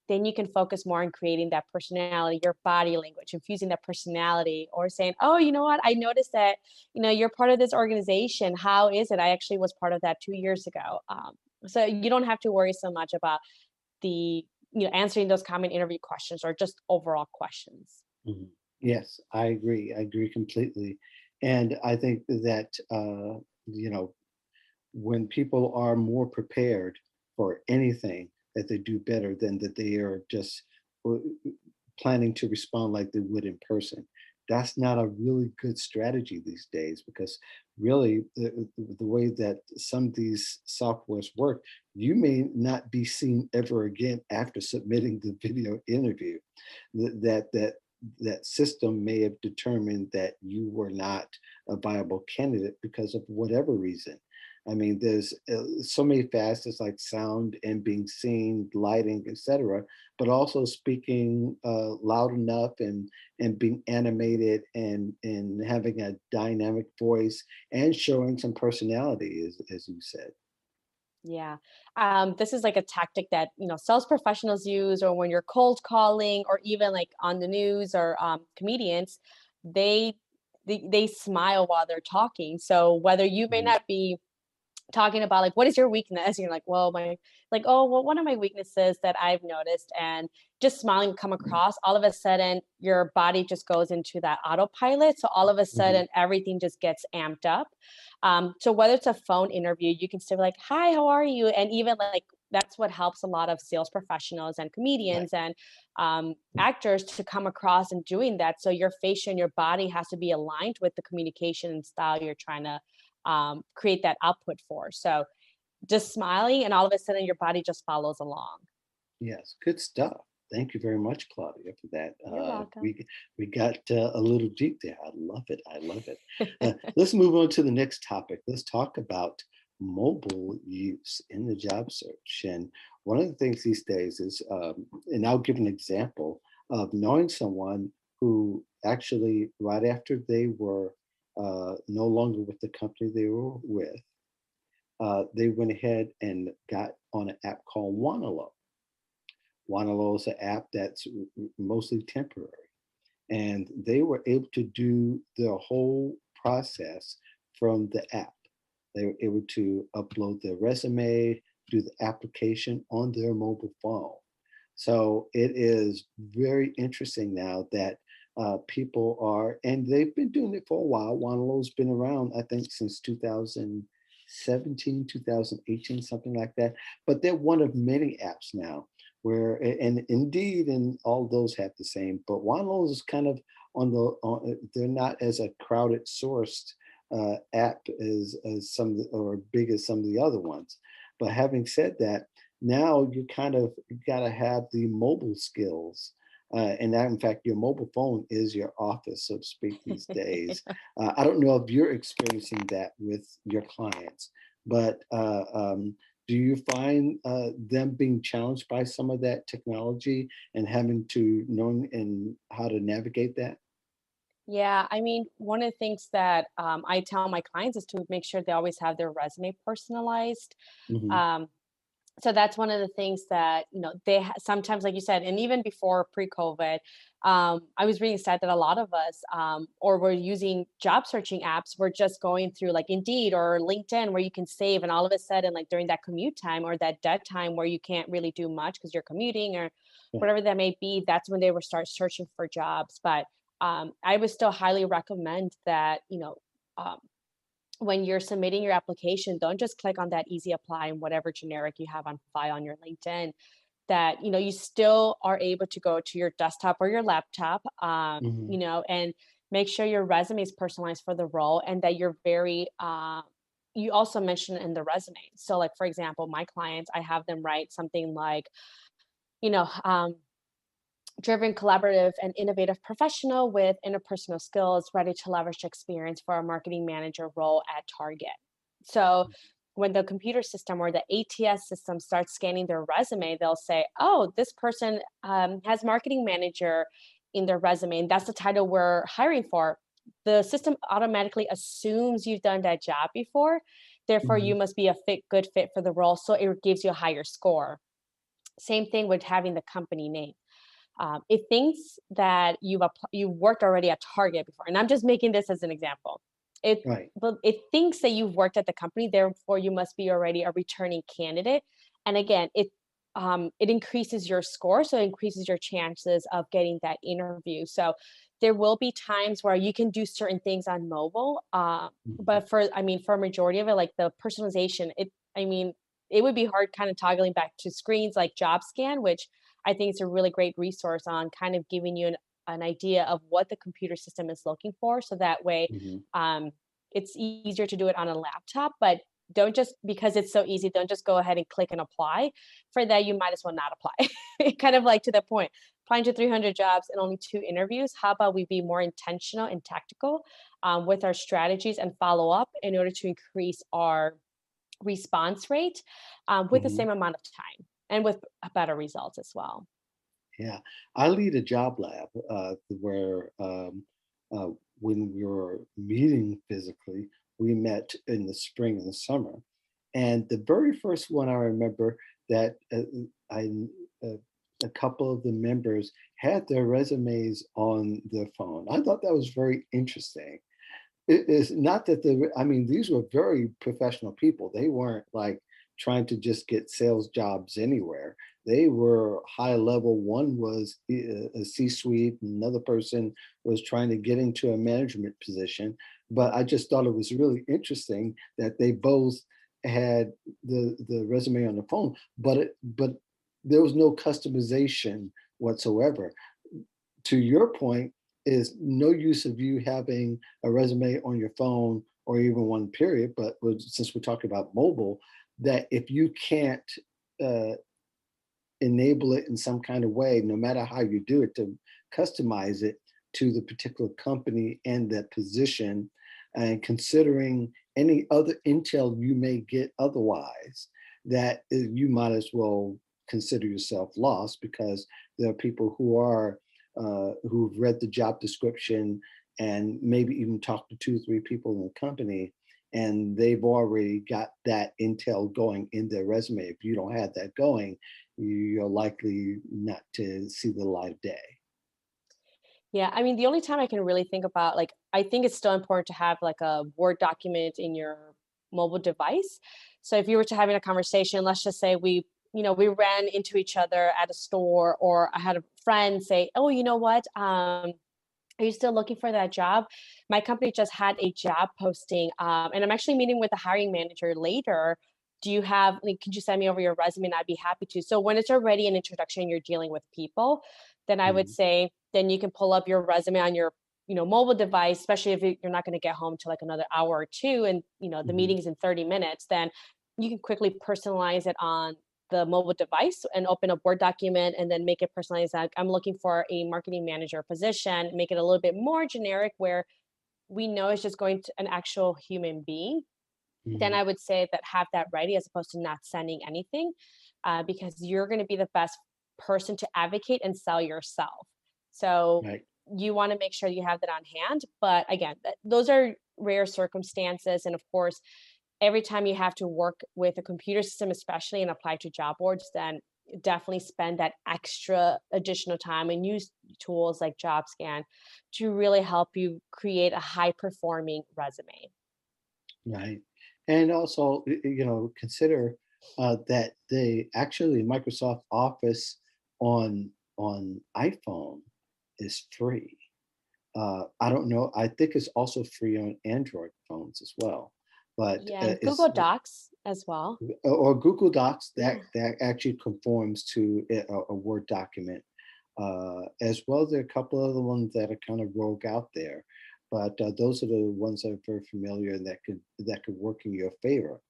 Speaker 2: then you can focus more on creating that personality, your body language, infusing that personality, or saying, "Oh, you know what? I noticed that you're part of this organization. How is it? I actually was part of that 2 years ago." So you don't have to worry so much about the answering those common interview questions or just overall questions.
Speaker 3: Mhm. Yes, I agree. I agree completely. And I think that, you know, when people are more prepared for anything, that they do better than that they are just uh, planning to respond like they would in person. That's not a really good strategy these days because really the way that some of these softwares work, you may not be seen ever again after submitting the video interview. That system may have determined that you were not a viable candidate because of whatever reason. I mean, there's so many facets like sound and being seen, lighting, etc., but also speaking loud enough and being animated and having a dynamic voice and showing some personality, as you said.
Speaker 2: Yeah. This is like a tactic that, sales professionals use, or when you're cold calling, or even like on the news, or comedians, they, they smile while they're talking. So whether you may
Speaker 3: Mhm.
Speaker 2: not be talking about like, what is your weakness? And you're like, well, oh, well, one of my weaknesses that I've noticed, and just smiling come across, all of a sudden your body just goes into that autopilot. So all of a
Speaker 3: Mhm.
Speaker 2: sudden everything just gets amped up. So whether it's a phone interview, you can still be like, hi, how are you? And even like, that's what helps a lot of sales professionals and
Speaker 3: Right.
Speaker 2: comedians and actors to come across and doing that. So your face and your body has to be aligned with the communication and style you're trying to create that output for. So just smiling, and all of a sudden your body just follows along.
Speaker 3: Yes, good stuff. Thank you very much, Claudia, for that.
Speaker 2: You're welcome.
Speaker 3: We got a little deep there. I love it. I love it. Let's move on to the next topic. Let's talk about mobile use in the job search. And one of the things these days is, and I'll give an example of knowing someone who actually, right after they were no longer with the company they were with, they went ahead and got on an app called Wanalo. Wanalo is an app that's mostly temporary. And they were able to do the whole process from the app. They were able to upload their resume, do the application on their mobile phone. So it is very interesting now that people are, and they've been doing it for a while. Wanalo's been around, I think, since 2017, 2018, something like that. But they're one of many apps now where, and Indeed and all those have the same, but Wanlo's is kind of they're not as a crowded sourced app as some of the, or big as some of the other ones. But having said that, now you got to have the mobile skills. And that, in fact, your mobile phone is your office, so to speak, these days. I don't know if you're experiencing that with your clients, but do you find them being challenged by some of that technology and having to know and how to navigate that?
Speaker 2: Yeah, I mean, one of the things that I tell my clients is to make sure they always have their resume personalized.
Speaker 3: Hmm.
Speaker 2: Um, so that's one of the things that sometimes, like you said, and even before pre-COVID, I was reading stat that a lot of us, or we're using job searching apps, we're just going through like Indeed or LinkedIn, where you can save, and all of a sudden, like during that commute time or that dead time where you can't really do much because you're commuting or
Speaker 3: Right.
Speaker 2: whatever that may be, that's when they will start searching for jobs. But I would still highly recommend that, um, when you're submitting your application, don't just click on that easy apply and whatever generic you have on file on your LinkedIn. That you still are able to go to your desktop or your laptop,
Speaker 3: Hmm.
Speaker 2: and make sure your resume is personalized for the role, and that you're very. You also mentioned in the resume. So, like for example, my clients, I have them write something like, you know, um, driven, collaborative, and innovative professional with interpersonal skills, ready to leverage experience for a marketing manager role at Target. So, when the computer system or the ATS system starts scanning their resume, they'll say, "Oh, this person has marketing manager in their resume, and that's the title we're hiring for." The system automatically assumes you've done that job before, therefore,
Speaker 3: Hmm.
Speaker 2: you must be a good fit for the role. So it gives you a higher score. Same thing with having the company name. It thinks that you've worked already at Target before, and I'm just making this as an example.
Speaker 3: Right.
Speaker 2: But it thinks that you've worked at the company, therefore you must be already a returning candidate. And again, it increases your score, so it increases your chances of getting that interview. So there will be times where you can do certain things on mobile,
Speaker 3: Mhm.
Speaker 2: but for a majority of it, like the personalization, it would be hard kind of toggling back to screens like JobScan, which I think it's a really great resource on kind of giving you an idea of what the computer system is looking for. So that way,
Speaker 3: Mhm.
Speaker 2: um, it's easier to do it on a laptop. But don't just because it's so easy, don't just go ahead and click and apply. For that, you might as well not apply. Kind of like to the point, applying to 300 jobs and only 2 interviews. How about we be more intentional and tactical with our strategies and follow up in order to increase our response rate with the
Speaker 3: Mhm.
Speaker 2: same amount of time and with better results as well.
Speaker 3: Yeah, I lead a job lab where uh, when we were meeting physically, we met in the spring and the summer. And the very first one I remember that I uh, a couple of the members had their resumes on their phone. I thought that was very interesting. it is not that I mean, these were very professional people. They weren't like trying to just get sales jobs anywhere. They were high level. One was a C-suite, another person was trying to get into a management position. But I just thought it was really interesting that they both had the resume on the phone, but there was no customization whatsoever. To your point, is no use of you having a resume on your phone or even one period, but since we're talking about mobile, that if you can't uh, enable it in some kind of way, no matter how you do it, to customize it to the particular company and that position, and considering any other intel you may get otherwise, that you might as well consider yourself lost, because there are people who are who've read the job description and maybe even talked to 2 or 3 people in the company, and they've already got that intel going in their resume. If you don't have that going, you're likely not to see the light of day.
Speaker 2: Yeah, I mean, the only time I can really think about, like, I think it's still important to have like a Word document in your mobile device. So if you were to having a conversation, let's just say we ran into each other at a store, or I had a friend say, "Oh, you know what? Are you still looking for that job? My company just had a job posting, and I'm actually meeting with the hiring manager later. Do you have, like, could you send me over your resume? And I'd be happy to." So when it's already an introduction, you're dealing with people, then I would
Speaker 3: Mhm.
Speaker 2: say, then you can pull up your resume on your, mobile device, especially if you're not going to get home to like another hour or two, and the
Speaker 3: Mhm.
Speaker 2: meeting's in 30 minutes, then you can quickly personalize it on the mobile device and open a Word document and then make it personalized. Like, I'm looking for a marketing manager position, make it a little bit more generic where we know it's just going to an actual human being. Then
Speaker 3: Mhm.
Speaker 2: I would say that have that ready as opposed to not sending anything, because you're going to be the best person to advocate and sell yourself. So
Speaker 3: Right.
Speaker 2: you want to make sure you have that on hand. But again, those are rare circumstances. And of course, every time you have to work with a computer system, especially and apply to job boards, then definitely spend that extra additional time and use tools like JobScan to really help you create a high performing resume.
Speaker 3: Right. And also, consider that they actually Microsoft Office on iPhone is free. I don't know. I think it's also free on Android phones as well. But
Speaker 2: Yeah, and Google Docs as well.
Speaker 3: or Google Docs,
Speaker 2: Yeah.
Speaker 3: that actually conforms to a Word document, as well. There are a couple other ones that are kind of rogue out there, but those are the ones that are very familiar and that could work in your favor.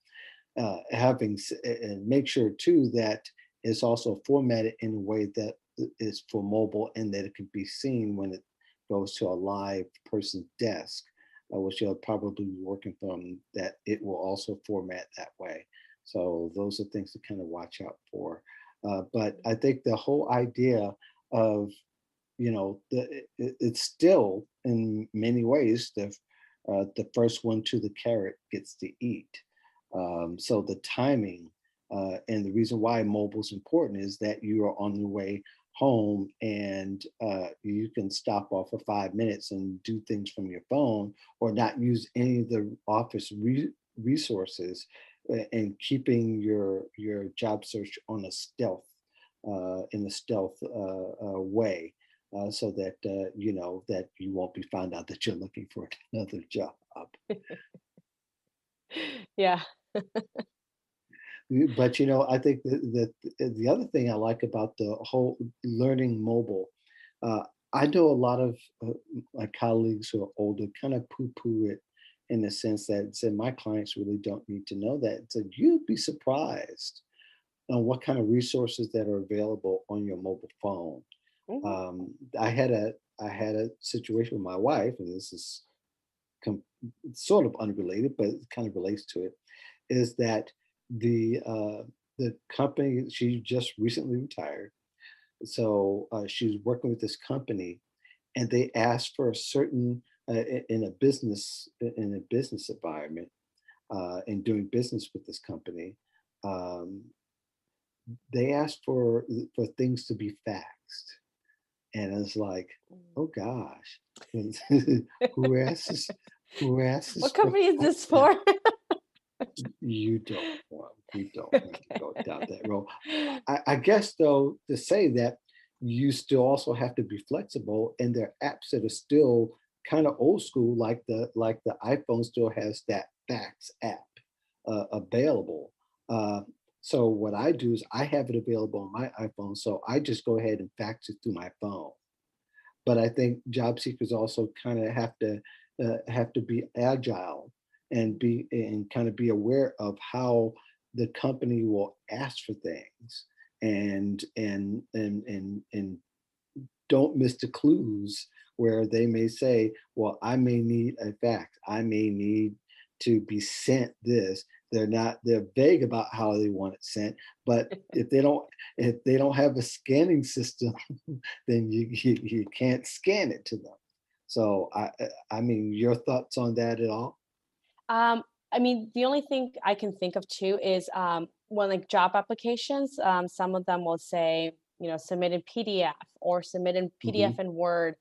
Speaker 3: And make sure too that it's also formatted in a way that is for mobile and that it can be seen when it goes to a live person's desk, which you'll probably be working from, that it will also format that way. So those are things to kind of watch out for. But I think the whole idea of, it's still in many ways the first one to the carrot gets to eat. So the timing, and the reason why mobile is important is that you are on your way home, and you can stop off for 5 minutes and do things from your phone, or not use any of the office resources, and keeping your job search on a stealth in a stealth way, so that that you won't be found out that you're looking for another job.
Speaker 2: Yeah.
Speaker 3: But I think that the other thing I like about the whole learning mobile, uh, I know a lot of my colleagues who are older kind of poo-poo it, in the sense that said my clients really don't need to know that. So you'd be surprised on what kind of resources that are available on your mobile phone.
Speaker 2: Mhm.
Speaker 3: Um, I had a I had a situation with my wife, and this is com- sort of unrelated, but it kind of relates to it. Is that the company, she just recently retired, so she's working with this company, and they asked for a certain in a business environment, and doing business with this company. Um, they asked for things to be faxed, and it's like,
Speaker 2: Mm.
Speaker 3: oh gosh, who asks Who asks
Speaker 2: What
Speaker 3: for
Speaker 2: company is this
Speaker 3: that?
Speaker 2: for?
Speaker 3: You don't want to go down that road. I guess though to say that you still also have to be flexible, and there are apps that are still kind of old school, like the iPhone still has that Fax app available. Uh, so what I do is I have it available on my iPhone, so I just go ahead and fax it through my phone. But I think job seekers also kind of have to be agile and be and kind of be aware of how the company will ask for things and don't miss the clues where they may say, well, I may need a fax, I may need to be sent this. They're vague about how they want it sent, but if they don't have a scanning system, then you can't scan it to them. So I mean, your thoughts on that at all?
Speaker 2: Um, I mean, the only thing I can think of too is when like job applications, some of them will say, submit in PDF or submit in PDF
Speaker 3: Hmm.
Speaker 2: and Word.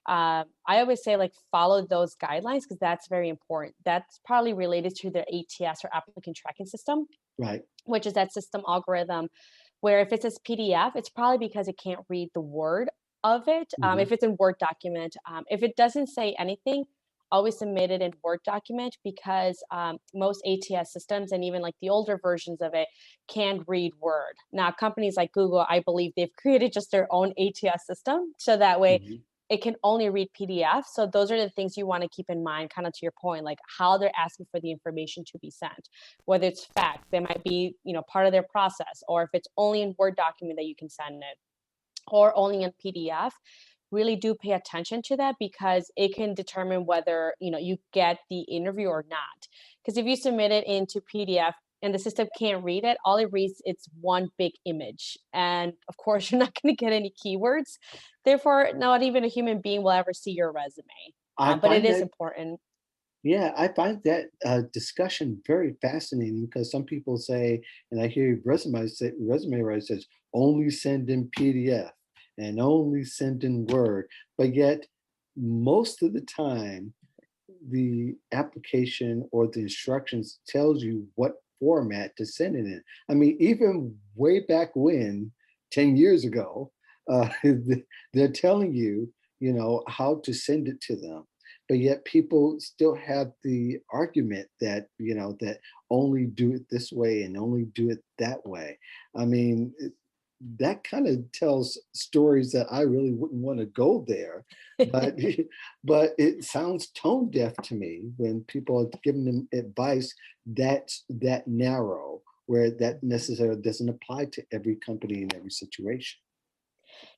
Speaker 2: I always say like follow those guidelines because that's very important. That's probably related to their ATS or applicant tracking system,
Speaker 3: Right.
Speaker 2: which is that system algorithm where if it says PDF, it's probably because it can't read the word of it.
Speaker 3: Hmm.
Speaker 2: If it's in Word document, if it doesn't say anything, always submit it in Word document because most ATS systems and even like the older versions of it can read Word. Now, companies like Google, I believe they've created just their own ATS system so that way
Speaker 3: Hmm.
Speaker 2: it can only read PDF. So those are the things you want to keep in mind, kind of to your point, like how they're asking for the information to be sent, whether it's fact, they might be, part of their process, or if it's only in Word document that you can send it, or only in PDF. Really do pay attention to that because it can determine whether you get the interview or not. Because if you submit it into PDF and the system can't read it, all it reads it's one big image, and of course you're not going to get any keywords. Therefore, not even a human being will ever see your resume.
Speaker 3: I
Speaker 2: But it
Speaker 3: find
Speaker 2: is
Speaker 3: that
Speaker 2: important.
Speaker 3: Yeah, I find that discussion very fascinating because some people say, and I hear resume writer says only send in PDF and only send in Word, but yet most of the time the application or the instructions tells you what format to send it in. I mean, even way back when, 10 years ago, they're telling you, how to send it to them. But yet people still have the argument that, that only do it this way and only do it that way. I mean, that kind of tells stories that I really wouldn't want to go there. But but it sounds tone deaf to me when people are giving them advice that's that narrow, where that necessarily doesn't apply to every company in every situation.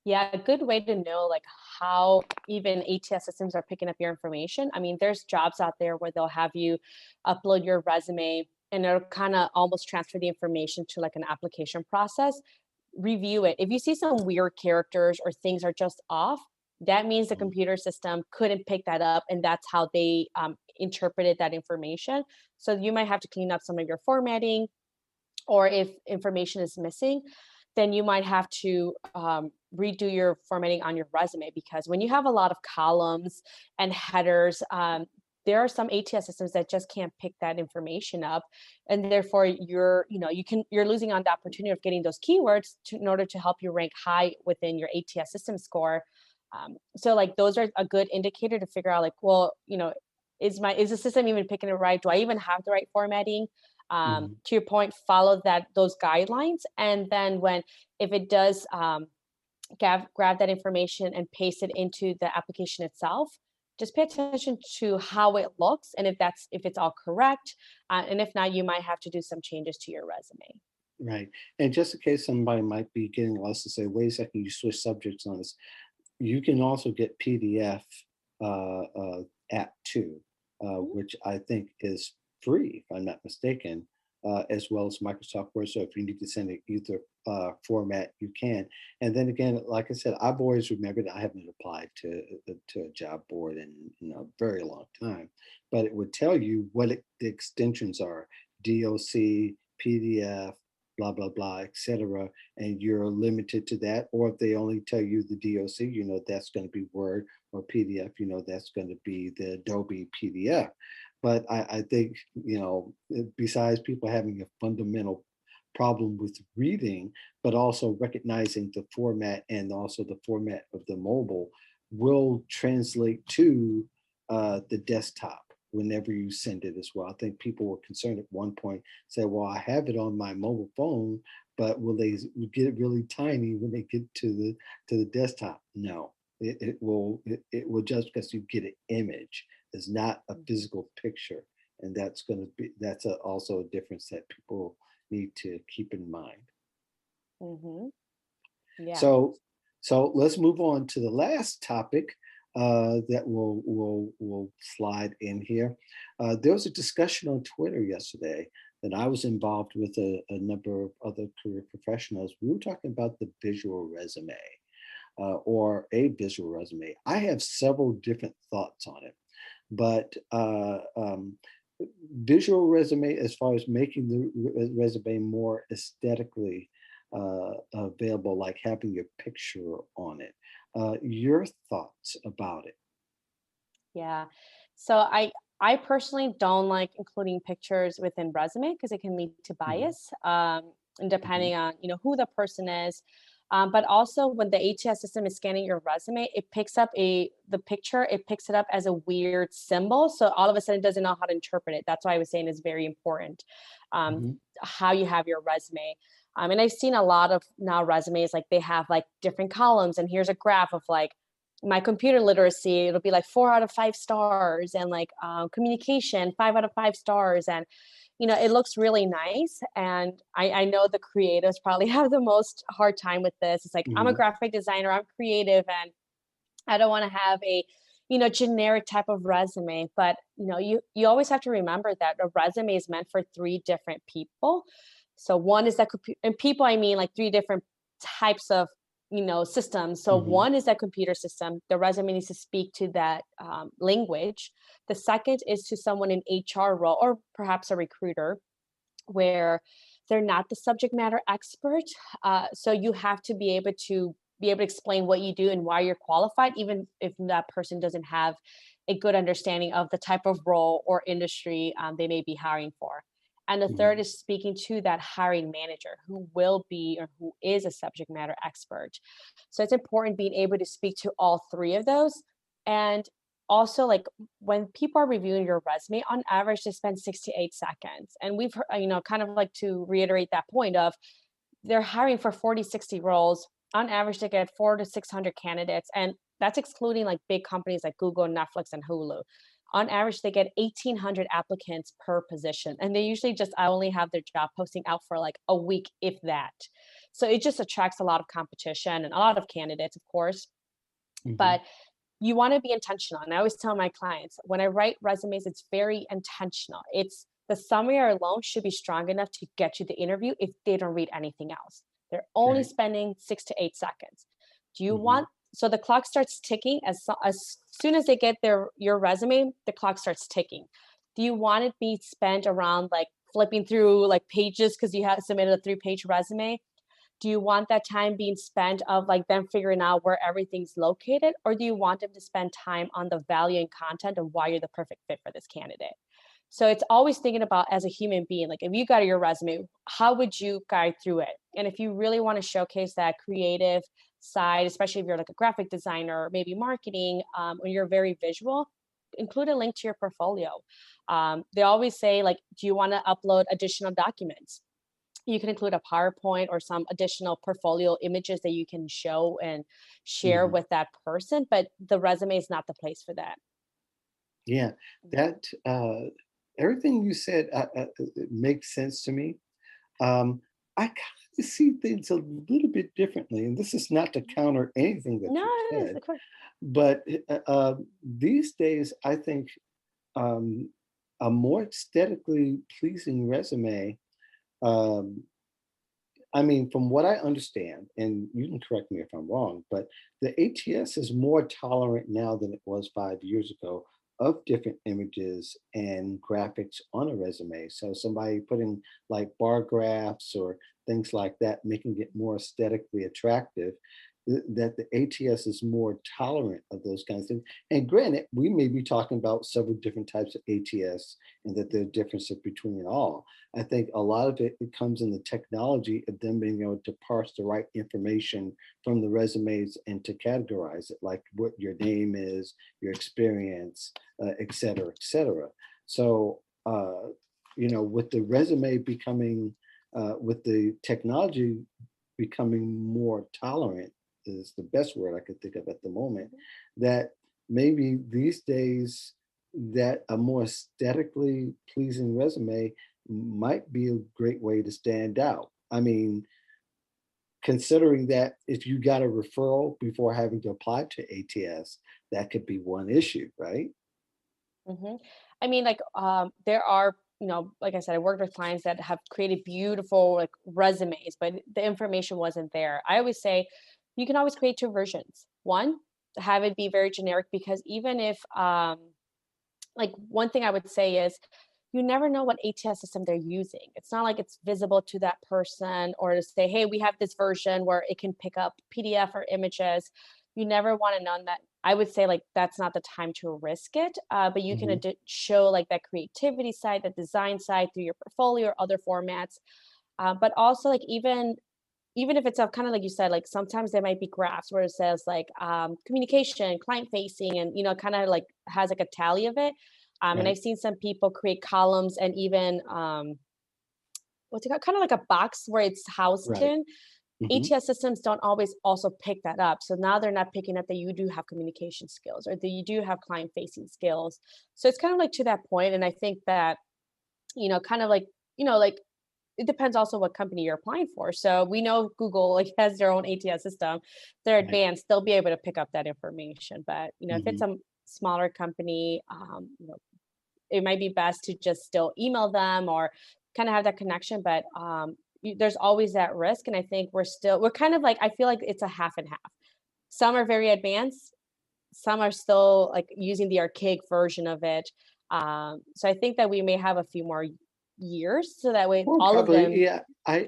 Speaker 2: Yeah, a good way to know like how even ATS systems are picking up your information. I mean, there's jobs out there where they'll have you upload your resume and it'll kind of almost transfer the information to like an application process. Review it. If you see some weird characters or things are just off, that means the
Speaker 3: Mhm.
Speaker 2: computer system couldn't pick that up and that's how they interpreted that information. So you might have to clean up some of your formatting, or if information is missing, then you might have to redo your formatting on your resume because when you have a lot of columns and headers, there are some ATS systems that just can't pick that information up, and therefore you're losing on the opportunity of getting those keywords in order to help you rank high within your ATS system score. So like those are a good indicator to figure out like, well, is the system even picking it right? Do I even have the right formatting?
Speaker 3: Mhm.
Speaker 2: To your point, follow those guidelines, and then when if it does grab that information and paste it into the application itself, just pay attention to how it looks and if it's all correct, and if not, you might have to do some changes to your resume.
Speaker 3: Right. And just in case somebody might be getting lost and say, wait a second, you switch subjects on us, you can also get PDF app too,
Speaker 2: Mhm.
Speaker 3: which I think is free, if I'm not mistaken, as well as Microsoft Word. So if you need to send it either format, you can. And then again, like I said, I've always remembered I haven't applied to a job board in a very long time, but it would tell you what the extensions are: DOC, PDF. blah, blah, blah, etc. And you're limited to that. Or if they only tell you the DOC, that's going to be Word, or PDF, that's going to be the Adobe PDF. But I think, besides people having a fundamental problem with reading, but also recognizing the format, and also the format of the mobile will translate to the desktop whenever you send it as well. I think people were concerned at one point, say, well, I have it on my mobile phone, but will they get it really tiny when they get to the desktop? No, it will just, because you get an image. It's not a physical picture. And that's also a difference that people need to keep in mind.
Speaker 2: Mm-hmm. Yeah.
Speaker 3: So let's move on to the last topic that will slide in here. There was a discussion on Twitter yesterday that I was involved with a number of other career professionals. We were talking about the visual resume, or a visual resume. I have several different thoughts on it, but visual resume, as far as making the resume more aesthetically available, like having your picture on it. Your thoughts about it?
Speaker 2: Yeah. So I personally don't like including pictures within resume because it can lead to
Speaker 3: Mhm,
Speaker 2: bias, and
Speaker 3: mhm,
Speaker 2: depending on who the person is. But also when the ATS system is scanning your resume, it picks up the picture, it picks it up as a weird symbol. So all of a sudden it doesn't know how to interpret it. That's why I was saying it's very important, um,
Speaker 3: mhm,
Speaker 2: how you have your resume. And I've seen a lot of now resumes, like they have like different columns, and here's a graph of like my computer literacy. It'll be like 4 out of 5 stars, and like communication 5 out of 5 stars, and it looks really nice. And I know the creatives probably have the most hard time with this. It's like, I'm a
Speaker 3: mhm,
Speaker 2: graphic designer, I'm creative, and I don't want to have a generic type of resume. But you always have to remember that a resume is meant for three different people. So one is that and people, I mean like three different types of systems. So
Speaker 3: mhm,
Speaker 2: one is that computer system. The resume needs to speak to that language. The second is to someone in HR role, or perhaps a recruiter, where they're not the subject matter expert. So you have to be able to explain what you do and why you're qualified, even if that person doesn't have a good understanding of the type of role or industry they may be hiring for. And the third
Speaker 3: mhm,
Speaker 2: is speaking to that hiring manager who will be, or who is, a subject matter expert. So it's important being able to speak to all three of those. And also, like, when people are reviewing your resume, on average they spend 6 to 8 seconds. And we've heard, kind of like to reiterate that point of, they're hiring for 40, 60 roles. On average they get 4 to 600 candidates, and that's excluding like big companies like Google, Netflix, and Hulu. On average they get 1,800 applicants per position, and they usually just only have their job posting out for like a week, if that. So it just attracts a lot of competition and a lot of candidates, of course.
Speaker 3: mhm,
Speaker 2: But you want to be intentional. And I always tell my clients, when I write resumes, it's very intentional. It's the summary alone should be strong enough to get you the interview if they don't read anything else. They're only
Speaker 3: right.
Speaker 2: spending 6 to 8 seconds. Do you
Speaker 3: Mhm,
Speaker 2: want, so the clock starts ticking as soon as they get your resume, the clock starts ticking. Do you want it be spent around like flipping through like pages because you have submitted a 3-page resume? Do you want that time being spent of like them figuring out where everything's located, or do you want them to spend time on the value and content of why you're the perfect fit for this candidate? So it's always thinking about, as a human being, like if you got your resume, how would you guide through it? And if you really want to showcase that creative side, especially if you're like a graphic designer, maybe marketing, or you're very visual, include a link to your portfolio. They always say, like, do you want to upload additional documents? You can include a PowerPoint or some additional portfolio images that you can show and share
Speaker 3: mhm.
Speaker 2: with that person, but the resume is not the place for that.
Speaker 3: Yeah, that everything you said it makes sense to me. I kind of see things a little bit differently, and this is not to counter anything that
Speaker 2: No,
Speaker 3: you
Speaker 2: it is,
Speaker 3: said,
Speaker 2: of course.
Speaker 3: but these days, I think um, a more aesthetically pleasing resume. Um, I mean, from what I understand, and you can correct me if I'm wrong, but the ATS is more tolerant now than it was 5 years ago of different images and graphics on a resume. So somebody putting like bar graphs or things like that, making it more aesthetically attractive, that the ATS is more tolerant of those kinds of things. And granted, we may be talking about several different types of ATS and that there are differences between it all. I think a lot of it comes in the technology of them being able to parse the right information from the resumes and to categorize it, like what your name is, your experience, et cetera, et cetera. So, with the resume becoming, with the technology becoming more tolerant is the best word I could think of at the moment, that maybe these days that a more aesthetically pleasing resume might be a great way to stand out. I mean, considering that if you got a referral before having to apply to ATS, that could be one issue, right?
Speaker 2: hmm I mean, like, there are, like I said, I worked with clients that have created beautiful like resumes, but the information wasn't there. I always say you can always create two versions. One, have it be very generic because even if, like, one thing I would say is you never know what ATS system they're using. It's not like it's visible to that person or to say, hey, we have this version where it can pick up PDF or images. You never want to know that. I would say like that's not the time to risk it, but you can
Speaker 3: Mhm.
Speaker 2: show like that creativity side, the design side through your portfolio or other formats. But also like even if it's a kind of like you said, like sometimes there might be graphs where it says like communication, client facing, and kind of like has like a tally of it. And
Speaker 3: Right,
Speaker 2: I've seen some people create columns and even what's it called? Kind of like a box where it's housed
Speaker 3: right.
Speaker 2: in.
Speaker 3: Mhm.
Speaker 2: ATS systems don't always also pick that up. So now they're not picking up that you do have communication skills or that you do have client facing skills. So it's kind of like to that point. And I think that, kind of like, like it depends also what company you're applying for. So we know Google like has their own ATS system. They're
Speaker 3: Right.
Speaker 2: advanced. They'll be able to pick up that information. But if it's
Speaker 3: Mhm.
Speaker 2: a smaller company, it might be best to just still email them or kind of have that connection. But there's always that risk, and I think we're kind of like I feel like it's a half and half. Some are very advanced. Some are still like using the archaic version of it. So I think that we may have a few more years, so that way
Speaker 3: Well,
Speaker 2: all of
Speaker 3: probably,
Speaker 2: them
Speaker 3: yeah.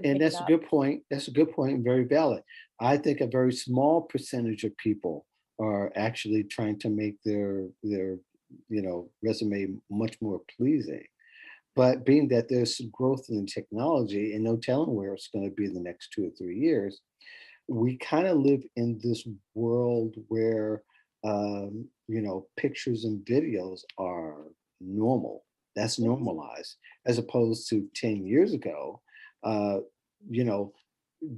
Speaker 2: can
Speaker 3: And
Speaker 2: pick it
Speaker 3: that's a
Speaker 2: up.
Speaker 3: good point. That's a good point and very valid. I think a very small percentage of people are actually trying to make their resume much more pleasing. But being that there's some growth in technology and no telling where it's going to be in the next 2 or 3 years, we kind of live in this world where pictures and videos are normal. That's
Speaker 2: Mhm.
Speaker 3: normalized, as opposed to 10 years ago. uh, you know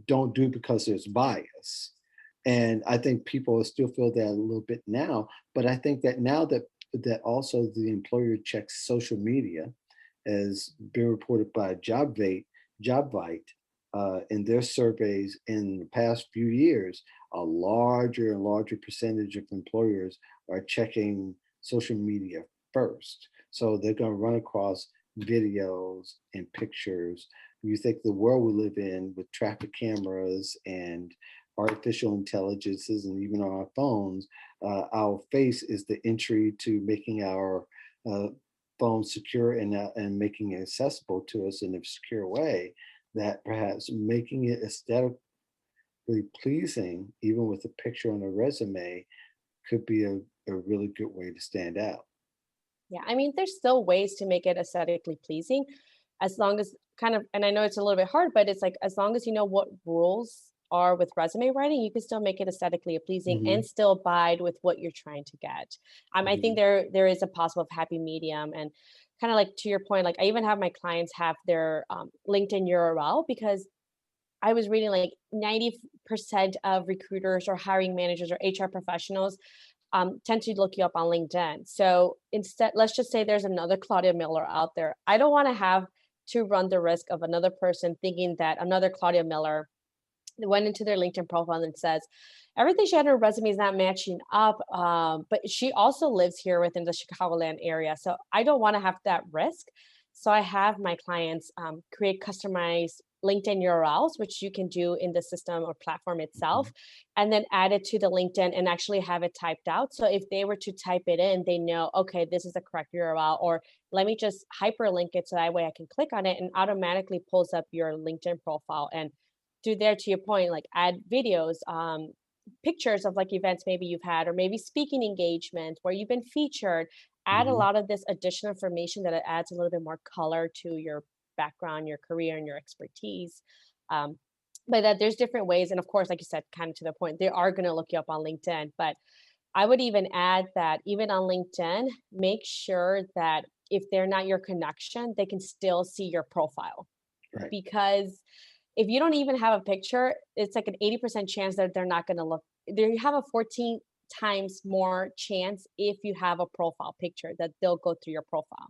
Speaker 3: don't do because there's bias. And I think people still feel that a little bit now, but I think that now that also the employer checks social media, as been reported by Jobvite, in their surveys in the past few years, a larger and larger percentage of employers are checking social media first. So they're going to run across videos and pictures. You think the world we live in with traffic cameras and artificial intelligences and even on our phones, our face is the entry to making our uh, phone secure and making it accessible to us in a secure way, that perhaps making it aesthetically pleasing, even with a picture on a resume, could be a really good way to stand out.
Speaker 2: Yeah, I mean, there's still ways to make it aesthetically pleasing, as long as kind of, and I know it's a little bit hard, but it's like as long as you know what rules are with resume writing, you can still make it aesthetically pleasing
Speaker 3: Hmm.
Speaker 2: and still abide with what you're trying to get. I think
Speaker 3: Hmm.
Speaker 2: there is a possible happy medium, and kind of like to your point, like I even have my clients have their LinkedIn URL because I was reading like 90% of recruiters or hiring managers or HR professionals tend to look you up on LinkedIn. So instead, let's just say there's another Claudia Miller out there. I don't want to have to run the risk of another person thinking that another Claudia Miller went into their LinkedIn profile and says everything she had in her resume is not matching up. But she also lives here within the Chicagoland area. So I don't want to have that risk. So I have my clients create customized LinkedIn URLs, which you can do in the system or platform itself,
Speaker 3: Mhm.
Speaker 2: and then add it to the LinkedIn and actually have it typed out. So if they were to type it in, they know, okay, this is the correct URL, or let me just hyperlink it so that way I can click on it and automatically pulls up your LinkedIn profile. And to there, to your point, like add videos, pictures of like events maybe you've had, or maybe speaking engagement where you've been featured. Add a
Speaker 3: Mhm.
Speaker 2: lot of this additional information that it adds a little bit more color to your background, your career, and your expertise. Um, but that there's different ways, and of course, like you said, kind of to the point, they are going to look you up on LinkedIn. But I would even add that even on LinkedIn, make sure that if they're not your connection, they can still see your profile,
Speaker 3: Right.
Speaker 2: because if you don't even have a picture, it's like an 80% chance that they're not going to look. There you have a 14 times more chance if you have a profile picture that they'll go through your profile.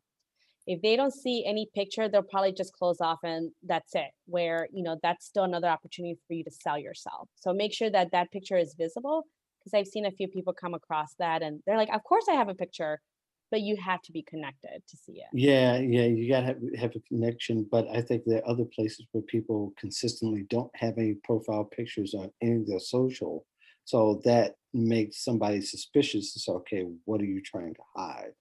Speaker 2: If they don't see any picture, they'll probably just close off and that's it. Where, that's still another opportunity for you to sell yourself. So make sure that that picture is visible, because I've seen a few people come across that and they're like, of course I have a picture, but you have to be connected to see it.
Speaker 3: Yeah, yeah, you gotta have a connection, but I think there are other places where people consistently don't have any profile pictures on any of their social, so that makes somebody suspicious. So, okay, what are you trying to hide?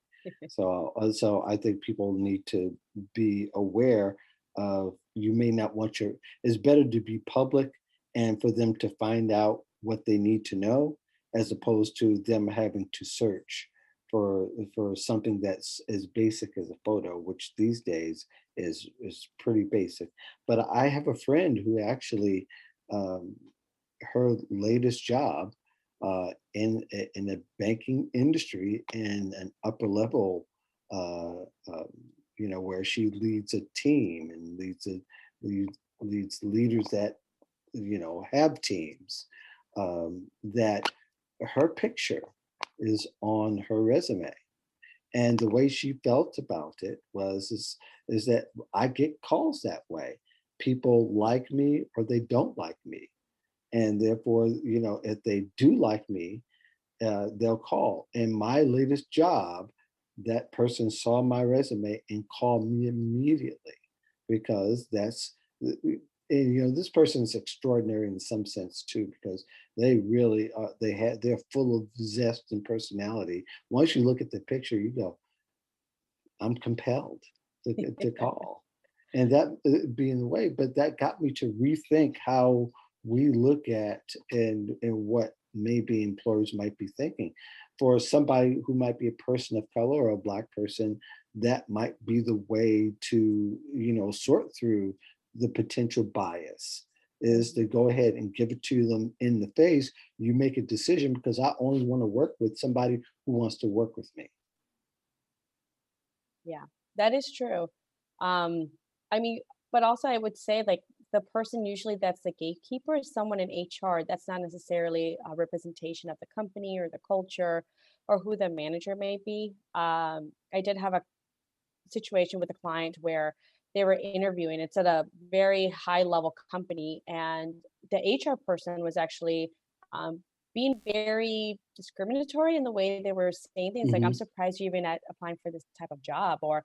Speaker 3: So I think people need to be aware of, you may not want your. It's better to be public and for them to find out what they need to know, as opposed to them having to search for something that's as basic as a photo, which these days is pretty basic. But I have a friend who actually, um, her latest job, in the banking industry, in an upper level, uh, um, where she leads a team and leads leaders that have teams, that her picture is on her resume. And the way she felt about it is that I get calls that way. People like me or they don't like me. And therefore, if they do like me, they'll call. In my latest job, that person saw my resume and called me immediately, because and, this person is extraordinary in some sense too, because they really are. They're full of zest and personality. Once you look at the picture, you go, I'm compelled to call. And that, being the way, but that got me to rethink how we look at, and what maybe employers might be thinking. For somebody who might be a person of color or a black person, that might be the way to, sort through the potential bias, is to
Speaker 2: Mhm.
Speaker 3: go ahead and give it to them in the face. You make a decision because I only want to work with somebody who wants to work with me.
Speaker 2: Yeah, that is true. Um, I mean, but also I would say like the person usually that's the gatekeeper is someone in HR. That's not necessarily a representation of the company or the culture or who the manager may be. I did have a situation with a client where they were interviewing. It's at a very high level company, and the HR person was actually being very discriminatory in the way they were saying things. Like, "I'm
Speaker 3: Mhm.
Speaker 2: surprised you even at applying for this type of job," or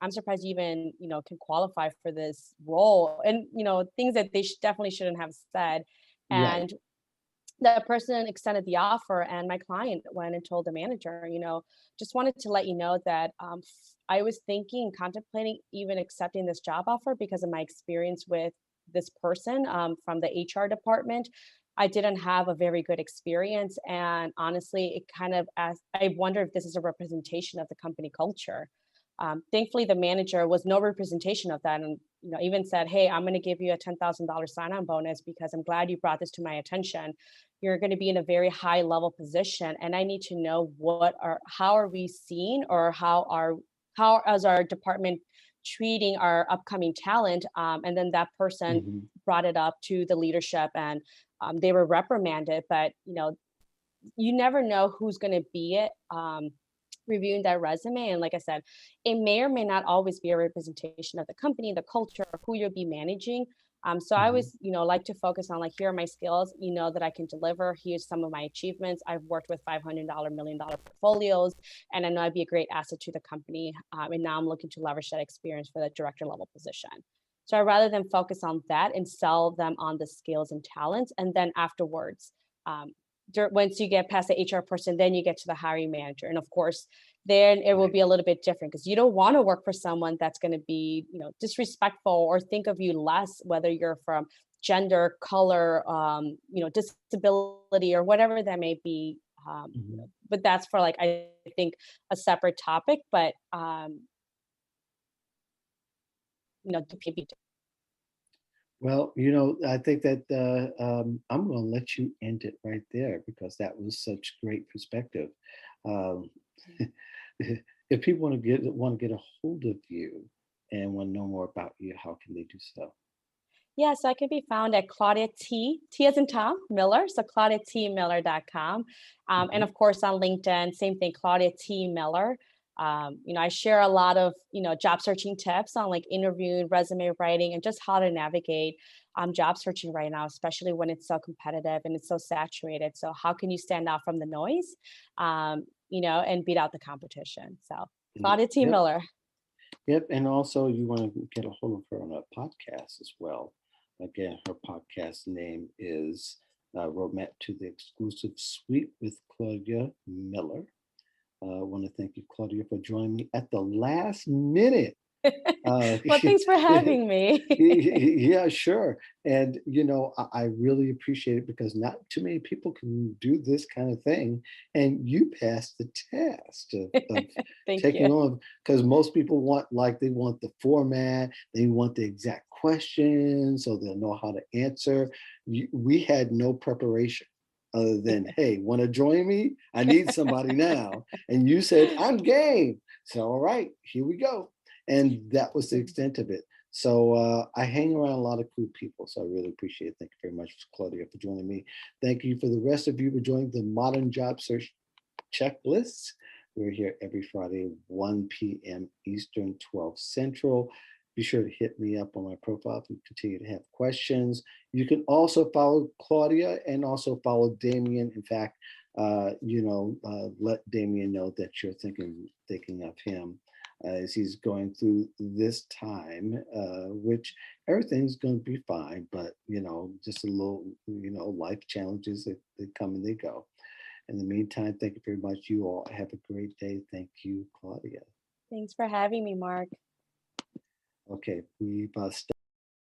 Speaker 2: "I'm surprised you even can qualify for this role," and things that they definitely shouldn't have said.
Speaker 3: Right.
Speaker 2: And the person extended the offer, and my client went and told the manager, just wanted to let you know that I was thinking, contemplating even accepting this job offer because of my experience with this person from the HR department. I didn't have a very good experience, and honestly it kind of, as I wonder if this is a representation of the company culture. Thankfully the manager was no representation of that, and even said, hey, I'm going to give you a $10,000 sign-on bonus because I'm glad you brought this to my attention. You're going to be in a very high level position, and I need to know how are we seen, or how is our department treating our upcoming talent. And then that person
Speaker 3: Mhm.
Speaker 2: brought it up to the leadership, and they were reprimanded. But you never know who's going to be it, reviewing that resume. And like I said, it may or may not always be a representation of the company, the culture, or who you'll be managing. So I
Speaker 3: Mhm.
Speaker 2: always like to focus on, like, here are my skills, that I can deliver. Here's some of my achievements. I've worked with $500 $1 million portfolios, and I know I'd be a great asset to the company. And now I'm looking to leverage that experience for that director level position. So I'd rather them focus on that and sell them on the skills and talents. And then afterwards, um, once you get past the HR person, then you get to the hiring manager. And of course, then it will
Speaker 3: Right.
Speaker 2: be a little bit different because you don't want to work for someone that's going to be, disrespectful or think of you less, whether you're from gender, color, disability, or whatever that may be.
Speaker 3: Mhm.
Speaker 2: But that's for like I think a separate topic. But the PB.
Speaker 3: Well, I think that I'm going to let you end it right there because that was such great perspective. Um, if people want to get a hold of you and want to know more about you, how can they do so?
Speaker 2: Yeah, so I can be found at Claudia T as in Tom, Miller, so claudiatmiller.com. And
Speaker 3: Mhm.
Speaker 2: of course on LinkedIn, same thing, Claudia T. Miller. I share a lot of, job searching tips on like interviewing, resume writing, and just how to navigate job searching right now, especially when it's so competitive and it's so saturated. So how can you stand out from the noise, and beat out the competition? So Claudia T.
Speaker 3: Yep.
Speaker 2: Miller.
Speaker 3: Yep. And also, you want to get a hold of her on a podcast as well. Again, her podcast name is Romance to the Exclusive Suite with Claudia Miller. I want to thank you, Claudia, for joining me at the last minute. Uh,
Speaker 2: Well, thanks for having me.
Speaker 3: yeah, sure. And, I really appreciate it because not too many people can do this kind of thing. And you passed the test of
Speaker 2: Thank you.
Speaker 3: taking on, because most people they want the format, they want the exact questions so they'll know how to answer. We had no preparation other than, hey, want to join me? I need somebody now. And you said, I'm game. So, all right, here we go. And that was the extent of it. So I hang around a lot of cool people. So I really appreciate it. Thank you very much, Claudia, for joining me. Thank you for the rest of you for joining the Modern Job Search Checklists. We're here every Friday, 1 p.m. Eastern, 12 Central. Be sure to hit me up on my profile if you continue to have questions. You can also follow Claudia and also follow Damien. In fact, let Damien know that you're thinking of him as he's going through this time, which everything's going to be fine, but just a little, life challenges that they come and they go. In the meantime, thank you very much. You all have a great day. Thank you, Claudia.
Speaker 2: Thanks for having me, Mark.
Speaker 3: Okay, we